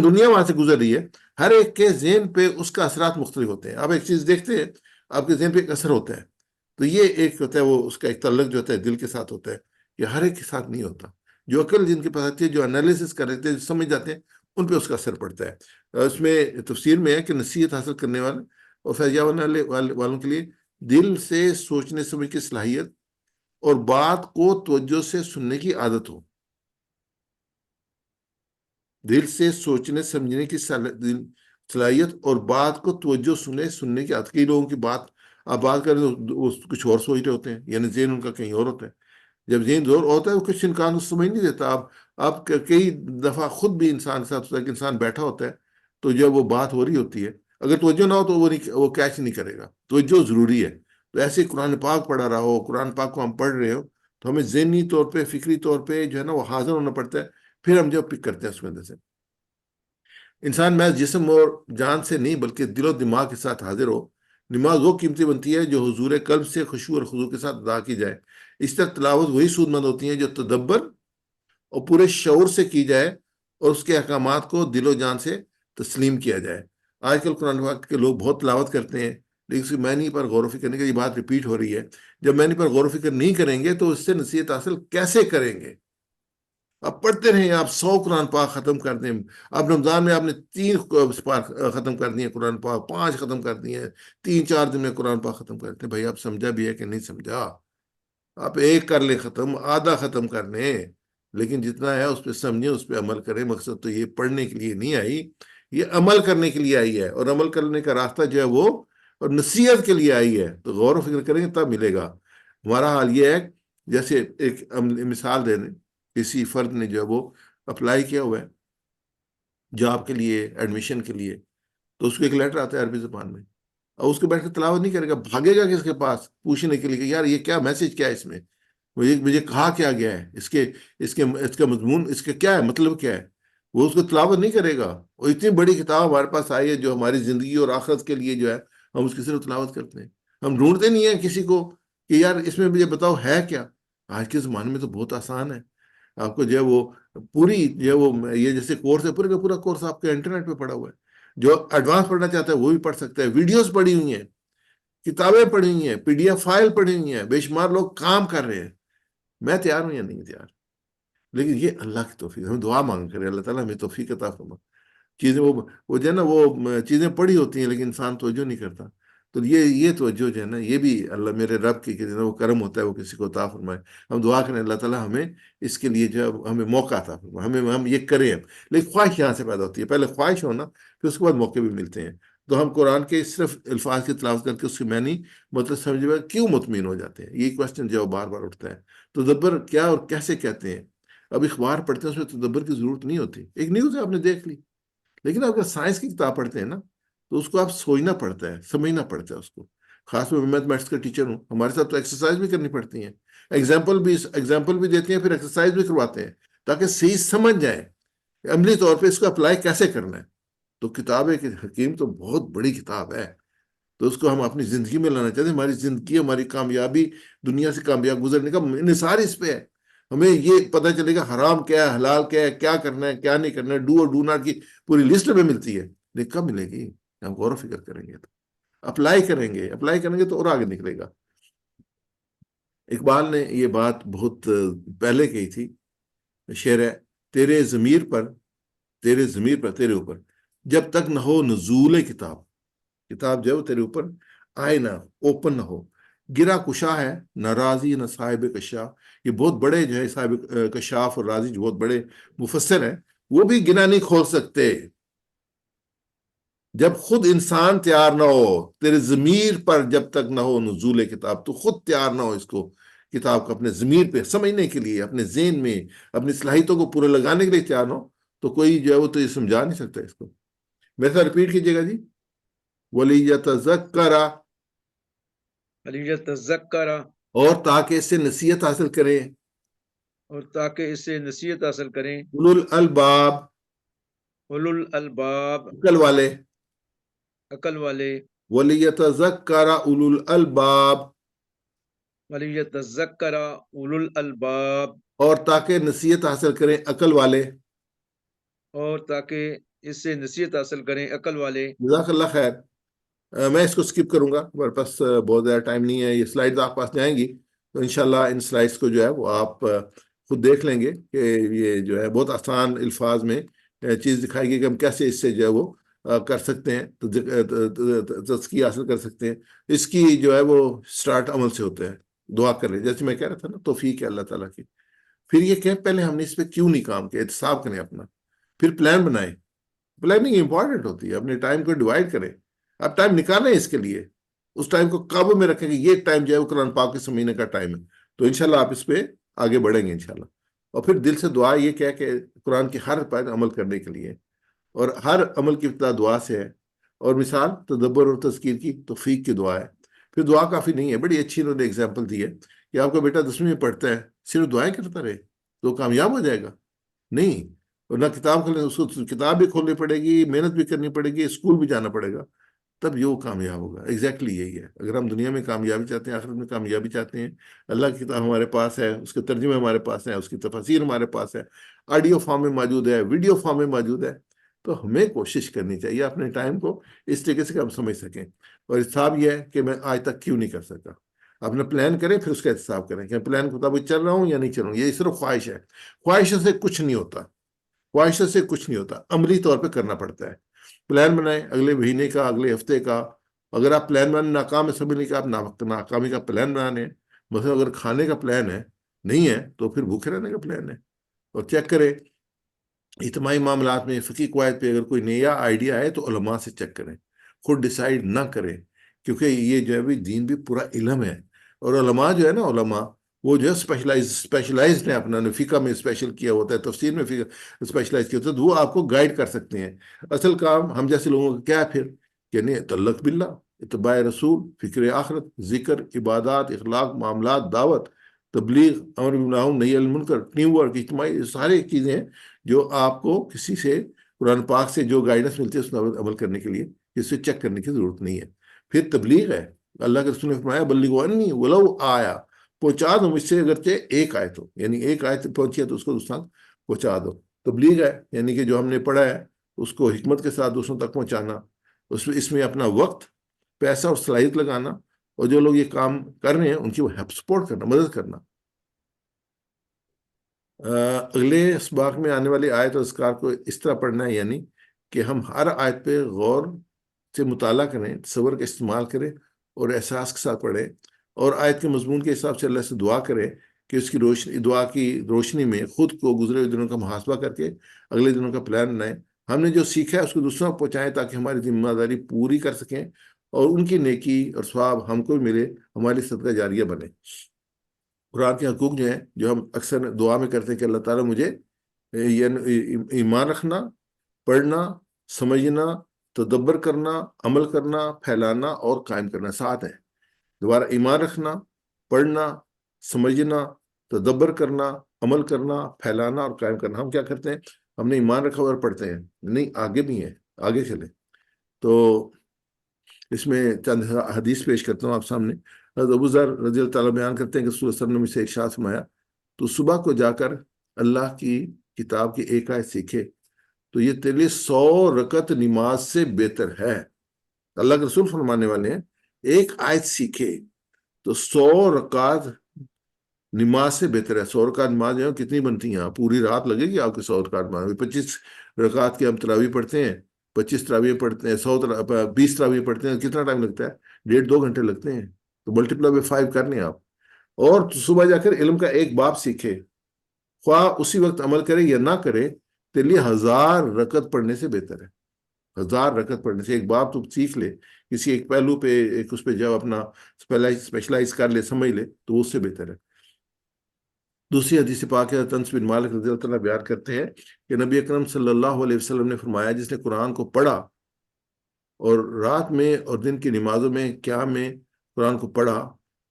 دنیا وہاں سے گزر رہی ہے، ہر ایک کے ذہن پہ اس کا اثرات مختلف ہوتے ہیں. آپ ایک چیز دیکھتے ہیں، آپ کے ذہن پہ ایک اثر ہوتا ہے، تو یہ ایک ہوتا ہے، وہ اس کا ایک تعلق جو ہوتا ہے دل کے ساتھ ہوتا ہے. یہ ہر ایک کے ساتھ نہیں ہوتا. جو عقل جن کے پاس آتی ہے، جو انالیسس کر رہتے ہیں، جو سمجھ جاتے ہیں، ان پہ اس کا اثر پڑتا ہے. اس میں تفسیر میں ہے کہ نصیحت حاصل کرنے والے اور فیض والوں کے لیے دل سے سوچنے سمجھ کی صلاحیت اور بات کو توجہ سے سننے کی عادت ہو. دل سے سوچنے سمجھنے کی صلاحیت اور بات کو توجہ سننے کی عادت. کئی لوگوں کی بات آپ بات کریں تو وہ کچھ اور سوچ رہے ہوتے ہیں، یعنی ذہن ان کا کہیں اور ہوتا ہے. جب ذہن زور ہوتا ہے وہ کچھ انسان کو سمجھ نہیں دیتا. آپ کئی دفعہ خود بھی انسان کے ساتھ ہوتا ہے کہ انسان بیٹھا ہوتا ہے تو جب وہ بات ہو رہی ہوتی ہے، اگر توجہ نہ ہو تو وہ کیچ نہیں کرے گا. توجہ ضروری ہے. تو ایسے قرآن پاک پڑھا رہا ہو، قرآن پاک کو ہم پڑھ رہے ہو، تو ہمیں ذہنی طور پہ، فکری طور پہ جو ہے نا وہ حاضر ہونا پڑتا ہے، پھر ہم جو پک کرتے ہیں اس میں سے. انسان محض جسم اور جان سے نہیں بلکہ دل و دماغ کے ساتھ حاضر ہو. نماز وہ قیمتی بنتی ہے جو حضور قلب سے خشوع اور خضوع کے ساتھ ادا کی جائے. اس طرح تلاوت وہی سود مند ہوتی ہیں جو تدبر اور پورے شعور سے کی جائے اور اس کے احکامات کو دل و جان سے تسلیم کیا جائے. آج کل قرآن پاک کے لوگ بہت تلاوت کرتے ہیں، لیکن اس کی معنی پر غور و فکر کرنے کی یہ بات ریپیٹ ہو رہی ہے. جب معنی پر غور و فکر نہیں کریں گے تو اس سے نصیحت حاصل کیسے کریں گے؟ آپ پڑھتے رہیں، آپ 100 قرآن پاک ختم کر دیں. اب رمضان میں آپ نے 3 پاک ختم کر دیے قرآن پاک، 5 ختم کر دیے، 3-4 دن میں قرآن پاک ختم کرتے ہیں. بھائی آپ سمجھا بھی ہے کہ نہیں سمجھا؟ آپ ایک کر لیں ختم، آدھا ختم کر لیں، لیکن جتنا ہے اس پہ سمجھیں، اس پہ عمل کریں. مقصد تو یہ پڑھنے کے لیے نہیں آئی، یہ عمل کرنے کے لیے آئی ہے، اور عمل کرنے کا راستہ جو ہے وہ اور نصیحت کے لیے آئی ہے. تو غور و فکر کریں گے تب ملے گا. ہمارا حال یہ ہے جیسے ایک مثال دے دیں، کسی فرد نے جو ہے وہ اپلائی کیا ہوا ہے جاب کے لیے، ایڈمیشن کے لیے، تو اس کو ایک لیٹر آتا ہے عربی زبان میں، اور اس کو بیٹھ کے تلاوت نہیں کرے گا، بھاگے گا کس کے پاس پوچھنے کے لیے کہ یار یہ کیا میسج، کیا ہے اس میں، مجھے کہا کیا گیا ہے، اس کا مضمون، اس کا کیا ہے، مطلب کیا ہے. وہ اس کو تلاوت نہیں کرے گا. اور اتنی بڑی کتاب ہمارے پاس آئی ہے جو ہماری زندگی اور آخرت کے لیے جو ہے، ہم اس کی صرف تلاوت کرتے ہیں. ہم ڈھونڈتے نہیں ہیں کسی کو کہ یار اس میں مجھے بتاؤ ہے کیا. آج کے زمانے میں تو بہت آسان ہے. آپ کو جو ہے وہ پوری جو ہے وہ یہ جیسے کورس ہے، پورے کا پورا کورس آپ کے انٹرنیٹ پہ پڑا ہوا ہے. جو ایڈوانس پڑھنا چاہتا ہے وہ بھی پڑھ سکتا ہے. ویڈیوز پڑھی ہوئی ہیں، کتابیں پڑھی ہوئی ہیں، PDF فائل پڑھی ہوئی ہیں، بے شمار لوگ کام کر رہے ہیں. میں تیار ہوں یا نہیں تیار؟ لیکن یہ اللہ کی توفیق، ہم دعا مانگ کریں اللہ تعالیٰ ہمیں توفیق عطا فرما. چیزیں وہ جو ہے نا وہ چیزیں پڑھی ہوتی ہیں لیکن انسان توجہ نہیں کرتا. تو یہ توجہ جو ہے نا، یہ بھی اللہ میرے رب کی وہ کرم ہوتا ہے، وہ کسی کو عطا فرمائے. ہم دعا کریں اللہ تعالیٰ ہمیں اس کے لیے جو ہے ہمیں موقع عطا فرمائے، ہم یہ کریں. لیکن خواہش یہاں سے پیدا ہوتی ہے، پہلے خواہش ہونا، پھر اس کے بعد موقع بھی ملتے ہیں. تو ہم قرآن کے صرف الفاظ کی تلاوت کر کے اس کی معنی مطلب سمجھ میں کیوں مطمئن ہو جاتے ہیں، یہ کوشچن جو بار بار اٹھتا ہے. تدبر کیا اور کیسے کہتے ہیں؟ اب اخبار پڑھتے ہیں اس میں تدبر کی ضرورت نہیں ہوتی. ایک نیوز ہے آپ نے دیکھ لی، لیکن آپ اگر سائنس کی کتاب پڑھتے ہیں نا تو اس کو آپ سوچنا پڑتا ہے، سمجھنا پڑتا ہے اس کو. خاص طور میں میتھ کا ٹیچر ہوں، ہمارے ساتھ تو ایکسرسائز بھی کرنی پڑتی ہیں، ایگزامپل بھی دیتے ہیں، پھر ایکسرسائز بھی کرواتے ہیں تاکہ صحیح سمجھ جائے عملی طور پہ اس کو اپلائی کیسے کرنا ہے. تو کتاب ہے کہ حکیم تو بہت بڑی کتاب ہے، تو اس کو ہم اپنی زندگی میں لانا چاہتے ہیں. ہماری زندگی، ہماری کامیابی، دنیا سے کامیاب گزرنے کا انحصار اس پہ ہے. ہمیں یہ پتہ چلے گا حرام کیا ہے، حلال کیا ہے، کیا کرنا ہے کیا نہیں کرنا ہے، ڈو اور ڈو ناٹ کی پوری لسٹ میں ملتی ہے. لیکن کب ملے گی؟ ہم غور و فکر کریں گے، تو اپلائی کریں گے تو اور آگے نکلے گا. اقبال نے یہ بات بہت پہلے کہی تھی، شعر ہے: تیرے ضمیر پر، تیرے اوپر جب تک نہ ہو نزول کتاب، کتاب جو ہے وہ تیرے اوپر آئے نہ، اوپن نہ ہو، گرا کشا ہے نہ راضی نہ صاحب کشا. یہ بہت بڑے جو ہے صاحب کشاف اور راضی جو بہت بڑے مفسر ہیں، وہ بھی گنا نہیں کھول سکتے. جب خود انسان تیار نہ ہو، تیرے ضمیر پر جب تک نہ ہو نزول کتاب، تو خود تیار نہ ہو اس کو، کتاب کو اپنے ضمیر پہ سمجھنے کے لیے، اپنے ذہن میں اپنی صلاحیتوں کو پورے لگانے کے لیے تیار نہ ہو، تو کوئی جو ہے وہ تو یہ سمجھا نہیں سکتا اس کو. میرے ساتھ ریپیٹ کیجیے گا جی: وَلِيَتَذَكَّرَ، وَلِيَتَذَكَّرَ، اور تاکہ اس سے نصیحت حاصل کریں، اور تاکہ اس سے نصیحت حاصل کریں، اولو الالباب، اولو الالباب، عقل والے. عقل والے. وَلِيَتَذَكَّرَ اولو الالباب، وَلِيَتَذَكَّرَ اولو الالباب، اور تاکہ نصیحت حاصل کریں عقل والے. اور تاکہ اس سے نصیحت حاصل کریں عقل والے. جزاک اللہ خیر. میں اس کو سکپ کروں گا، ہمارے پاس بہت زیادہ ٹائم نہیں ہے. یہ سلائیڈز آپ پاس جائیں گی تو انشاءاللہ ان سلائیڈز کو جو ہے وہ آپ خود دیکھ لیں گے کہ یہ جو ہے بہت آسان الفاظ میں چیز دکھائے گی کہ ہم کیسے اس سے جو ہے وہ کر سکتے ہیں، تزکیہ حاصل کر سکتے ہیں. اس کی جو ہے وہ سٹارٹ عمل سے ہوتا ہے. دعا کر لیں، جیسے میں کہہ رہا تھا نا، توفیق ہے اللہ تعالیٰ کی. پھر یہ کہ پہلے ہم نے اس پہ کیوں نہیں کام کیا، احتساب کریں اپنا، پھر پلان بنائیں. پلاننگ امپورٹنٹ ہوتی ہے. اپنے ٹائم کو ڈیوائڈ کریں، اب ٹائم نکالیں اس کے لیے، اس ٹائم کو قابو میں رکھیں کہ یہ ٹائم جو ہے وہ قرآن پاک کے سمجھنے کا ٹائم ہے. تو انشاءاللہ آپ اس پہ آگے بڑھیں گے انشاءاللہ. اور پھر دل سے دعا یہ کیا کہ قرآن کے ہر پر عمل کرنے کے لیے، اور ہر عمل کی ابتدا دعا سے ہے. اور مثال تدبر اور تذکیر کی توفیق کی دعا ہے. پھر دعا کافی نہیں ہے، بڑی اچھی انہوں نے اگزامپل دی ہے کہ آپ کا بیٹا 10ویں میں پڑھتا ہے، صرف دعائیں کرتا رہے تو کامیاب ہو جائے گا؟ نہیں. اور نہ کتاب کھولنے، اس کو کتاب بھی کھولنی پڑے گی، محنت بھی کرنی پڑے گی، اسکول بھی جانا پڑے گا، تب یہ وہ کامیاب ہوگا. ایگزیکٹلی یہی ہے. اگر ہم دنیا میں کامیابی چاہتے ہیں، آخرت میں کامیابی چاہتے ہیں، اللہ کی کتاب ہمارے پاس ہے، اس کے ترجمے ہمارے پاس ہیں، اس کی تفاسیر ہمارے پاس ہے، آڈیو فارم میں موجود ہے، ویڈیو فارم میں موجود ہے. تو ہمیں کوشش کرنی چاہیے اپنے ٹائم کو اس طریقے سے کہ ہم سمجھ سکیں. اور حساب یہ ہے کہ میں آج تک کیوں نہیں کر سکا. اپنا پلان کریں پھر اس کا احتساب کریں کہ پلان کے مطابق چل رہا ہوں یا نہیں چل رہا ہوں. یہ صرف خواہش ہے. خواہشوں سے کچھ نہیں ہوتا. خواہشوں سے کچھ نہیں ہوتا. عملی طور پہ کرنا پڑتا ہے. پلان بنائیں اگلے مہینے کا, اگلے ہفتے کا. اگر آپ پلان بنانے ناکام ہے, سمجھ لیں کہ آپ ناکامی کا پلان بنانے ہیں. مثلا اگر کھانے کا پلان ہے نہیں ہے تو پھر بھوکے رہنے کا پلان ہے. اور چیک کریں اجتماعی معاملات میں فقہی قواعد پہ اگر کوئی نیا آئیڈیا ہے تو علماء سے چیک کریں, خود ڈیسائیڈ نہ کریں, کیونکہ یہ جو ہے بھی دین بھی پورا علم ہے. اور علماء جو ہے نا, علماء وہ جو ہے اسپیشلائزڈ ہیں, اپنا فقہ میں اسپیشل کیا ہوتا ہے, تفسیر میں فقہ اسپیشلائز کیا ہوتا ہے, تو وہ آپ کو گائیڈ کر سکتے ہیں. اصل کام ہم جیسے لوگوں کا کیا ہے پھر, یعنی تعلق باللہ, اتباع رسول, فکر آخرت, ذکر, عبادات, اخلاق, معاملات, دعوت, تبلیغ, امر بالمعروف نہی عن المنکر, ٹیم ورک, اجتماعی, سارے چیزیں ہیں جو آپ کو کسی سے قرآن پاک سے جو گائیڈنس ملتی ہے اس پر عمل کرنے کے لیے اس سے چیک کرنے کی ضرورت نہیں ہے. پھر تبلیغ ہے. اللہ کے رسول نے فرمایا بلغوا عنی ولو آیا, پہنچا دو مجھ سے اگرچہ ایک آیت ہو, یعنی ایک آیت پہنچی ہے تو اس کو دوسرا پہنچا دو. تبلیغ ہے یعنی کہ جو ہم نے پڑھا ہے اس کو حکمت کے ساتھ دوسروں تک پہنچانا, اس میں اپنا وقت, پیسہ اور صلاحیت لگانا, اور جو لوگ یہ کام کر رہے ہیں ان کی وہ سپورٹ کرنا, مدد کرنا. اگلے اسباق میں آنے والی آیت اور اذکار کو اس طرح پڑھنا ہے, یعنی کہ ہم ہر آیت پہ غور سے مطالعہ کریں, تصور کا استعمال کریں اور احساس کے ساتھ پڑھیں, اور آیت کے مضمون کے حساب سے اللہ سے دعا کریں کہ اس کی دعا کی روشنی میں خود کو گزرے ہوئے دنوں کا محاسبہ کر کے اگلے دنوں کا پلان بنائیں. ہم نے جو سیکھا ہے اس کو دوسروں کو پہنچائیں تاکہ ہماری ذمہ داری پوری کر سکیں اور ان کی نیکی اور ثواب ہم کو بھی ملے, ہماری صدقہ جاریہ بنے. قرآن کے حقوق جو ہیں جو ہم اکثر دعا میں کرتے ہیں کہ اللہ تعالیٰ مجھے ایمان رکھنا, پڑھنا, سمجھنا, تدبر کرنا, عمل کرنا, پھیلانا اور قائم کرنا, 7 ہیں. دوبارہ ایمان رکھنا, پڑھنا, سمجھنا, تدبر کرنا, عمل کرنا, پھیلانا اور قائم کرنا. ہم کیا کرتے ہیں, ہم نے ایمان رکھا اور پڑھتے ہیں, نہیں آگے بھی ہیں, آگے چلیں. تو اس میں چند حدیث پیش کرتا ہوں آپ سامنے. حضرت ابو ذر رضی اللہ تعالیٰ بیان کرتے ہیں کہ رسول اللہ صلی اللہ علیہ وسلم نے مجھ سے ارشاد فرمایا, تو صبح کو جا کر اللہ کی کتاب کی ایک آیت سیکھے تو یہ تیرے لیے 100 رکعت نماز سے بہتر ہے. اللہ کے رسول فرمانے والے ہیں ایک آیت سیکھے تو 100 رکعت نماز سے بہتر ہے. 100 رکعت نماز جو ہے کتنی بنتی ہیں, پوری رات لگے گی آپ کے 100 رکعت نماز میں. 25 رکعت کی ہم تراویح پڑھتے ہیں, 25 تراویح پڑھتے ہیں, 20 تراویح پڑھتے ہیں, کتنا ٹائم لگتا ہے, 1.5-2 گھنٹے لگتے ہیں. تو ملٹیپلائی بائی 5 کر لیں آپ. اور صبح جا کر علم کا ایک باب سیکھے, خواہ اسی وقت عمل کرے یا نہ کرے, تیرے لیے 1000 رکعت پڑھنے سے بہتر ہے. 1000 رکعت پڑھنے سے, ایک باب تو سیکھ لے, کسی ایک پہلو پہ ایک اس پہ جب اپنا اسپیشلائز کر لے, سمجھ لے, تو اس سے بہتر ہے. دوسری حدیث پاک ہے, انس بن مالک رضی اللہ عنہ بیان کرتے ہیں کہ نبی اکرم صلی اللہ علیہ وسلم نے فرمایا جس نے قرآن کو پڑھا اور رات میں اور دن کی نمازوں میں قیام میں قرآن کو پڑھا,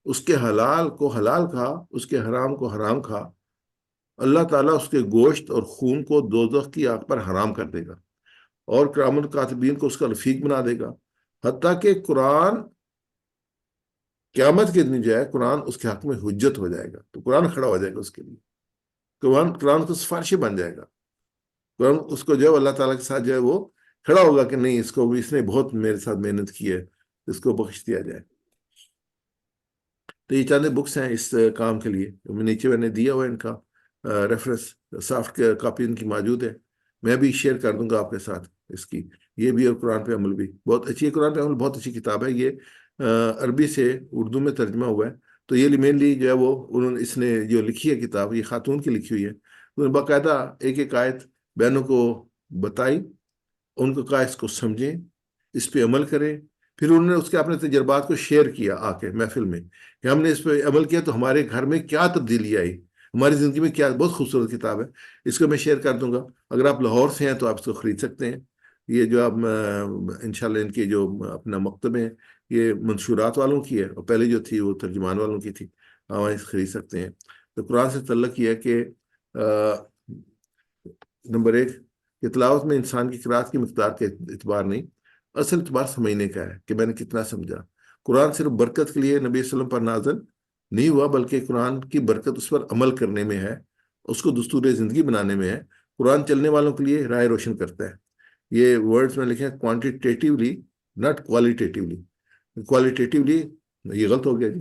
اس کے حلال کو حلال کھا, اس کے حرام کو حرام کھا, اللہ تعالیٰ اس کے گوشت اور خون کو دوزخ کی آگ پر حرام کر دے گا اور کرام الکاتبین کو اس کا رفیق بنا دے گا, حتیٰ کہ قرآن قیامت کے دن جو ہے قرآن اس کے حق میں حجت ہو جائے گا. تو قرآن کھڑا ہو جائے گا اس کے لیے, قرآن کو سفارشی بن جائے گا. قرآن اس کو جو ہے اللہ تعالیٰ کے ساتھ جو ہے وہ کھڑا ہوگا کہ نہیں, اس نے بہت میرے ساتھ محنت کی ہے, اس کو بخش دیا جائے. تو یہ چند بکس ہیں اس کام کے لیے, نیچے میں نے دیا ہوا ان کا ریفرنس, سافٹ کاپی ان کی موجود ہے, میں بھی شیئر کر دوں گا آپ کے ساتھ اس کی. یہ بھی اور قرآن پہ عمل بھی بہت اچھی ہے. قرآن پہ عمل بہت اچھی کتاب ہے. یہ عربی سے اردو میں ترجمہ ہوا ہے. تو یہ مینلی جو ہے وہ اس نے جو لکھی ہے کتاب, یہ خاتون کی لکھی ہوئی ہے. انہوں نے باقاعدہ ایک ایک آیت بہنوں کو بتائی, ان کو کہا اس کو سمجھیں, اس پہ عمل کریں. پھر انہوں نے اس کے اپنے تجربات کو شیئر کیا آ کے محفل میں کہ ہم نے اس پہ عمل کیا تو ہمارے گھر میں کیا تبدیلی آئی, ہماری زندگی میں کیا. بہت خوبصورت کتاب ہے, اس کو میں شیئر کر دوں گا. اگر آپ لاہور سے ہیں تو آپ اس کو خرید سکتے ہیں. یہ جو آپ انشاءاللہ ان کی جو اپنا مکتب ہے یہ منشورات والوں کی ہے, اور پہلے جو تھی وہ ترجمان والوں کی تھی, آپ خرید سکتے ہیں. تو قرآن سے تعلق یہ ہے کہ نمبر 1 کہ تلاوت میں انسان کی قرات کی مقدار کے اعتبار نہیں, اصل اعتبار سمجھنے کا ہے کہ میں نے کتنا سمجھا. قرآن صرف برکت کے لیے نبی صلی اللہ علیہ وسلم پر نازل نہیں ہوا, بلکہ قرآن کی برکت اس پر عمل کرنے میں ہے, اس کو دستور زندگی بنانے میں ہے. قرآن چلنے والوں کے لیے راہ روشن کرتا ہے. یہ ورڈز میں لکھے ہیں کوانٹیٹیولی ناٹ کوالٹیٹیولی. کوالٹیٹیولی یہ غلط ہو گیا جی.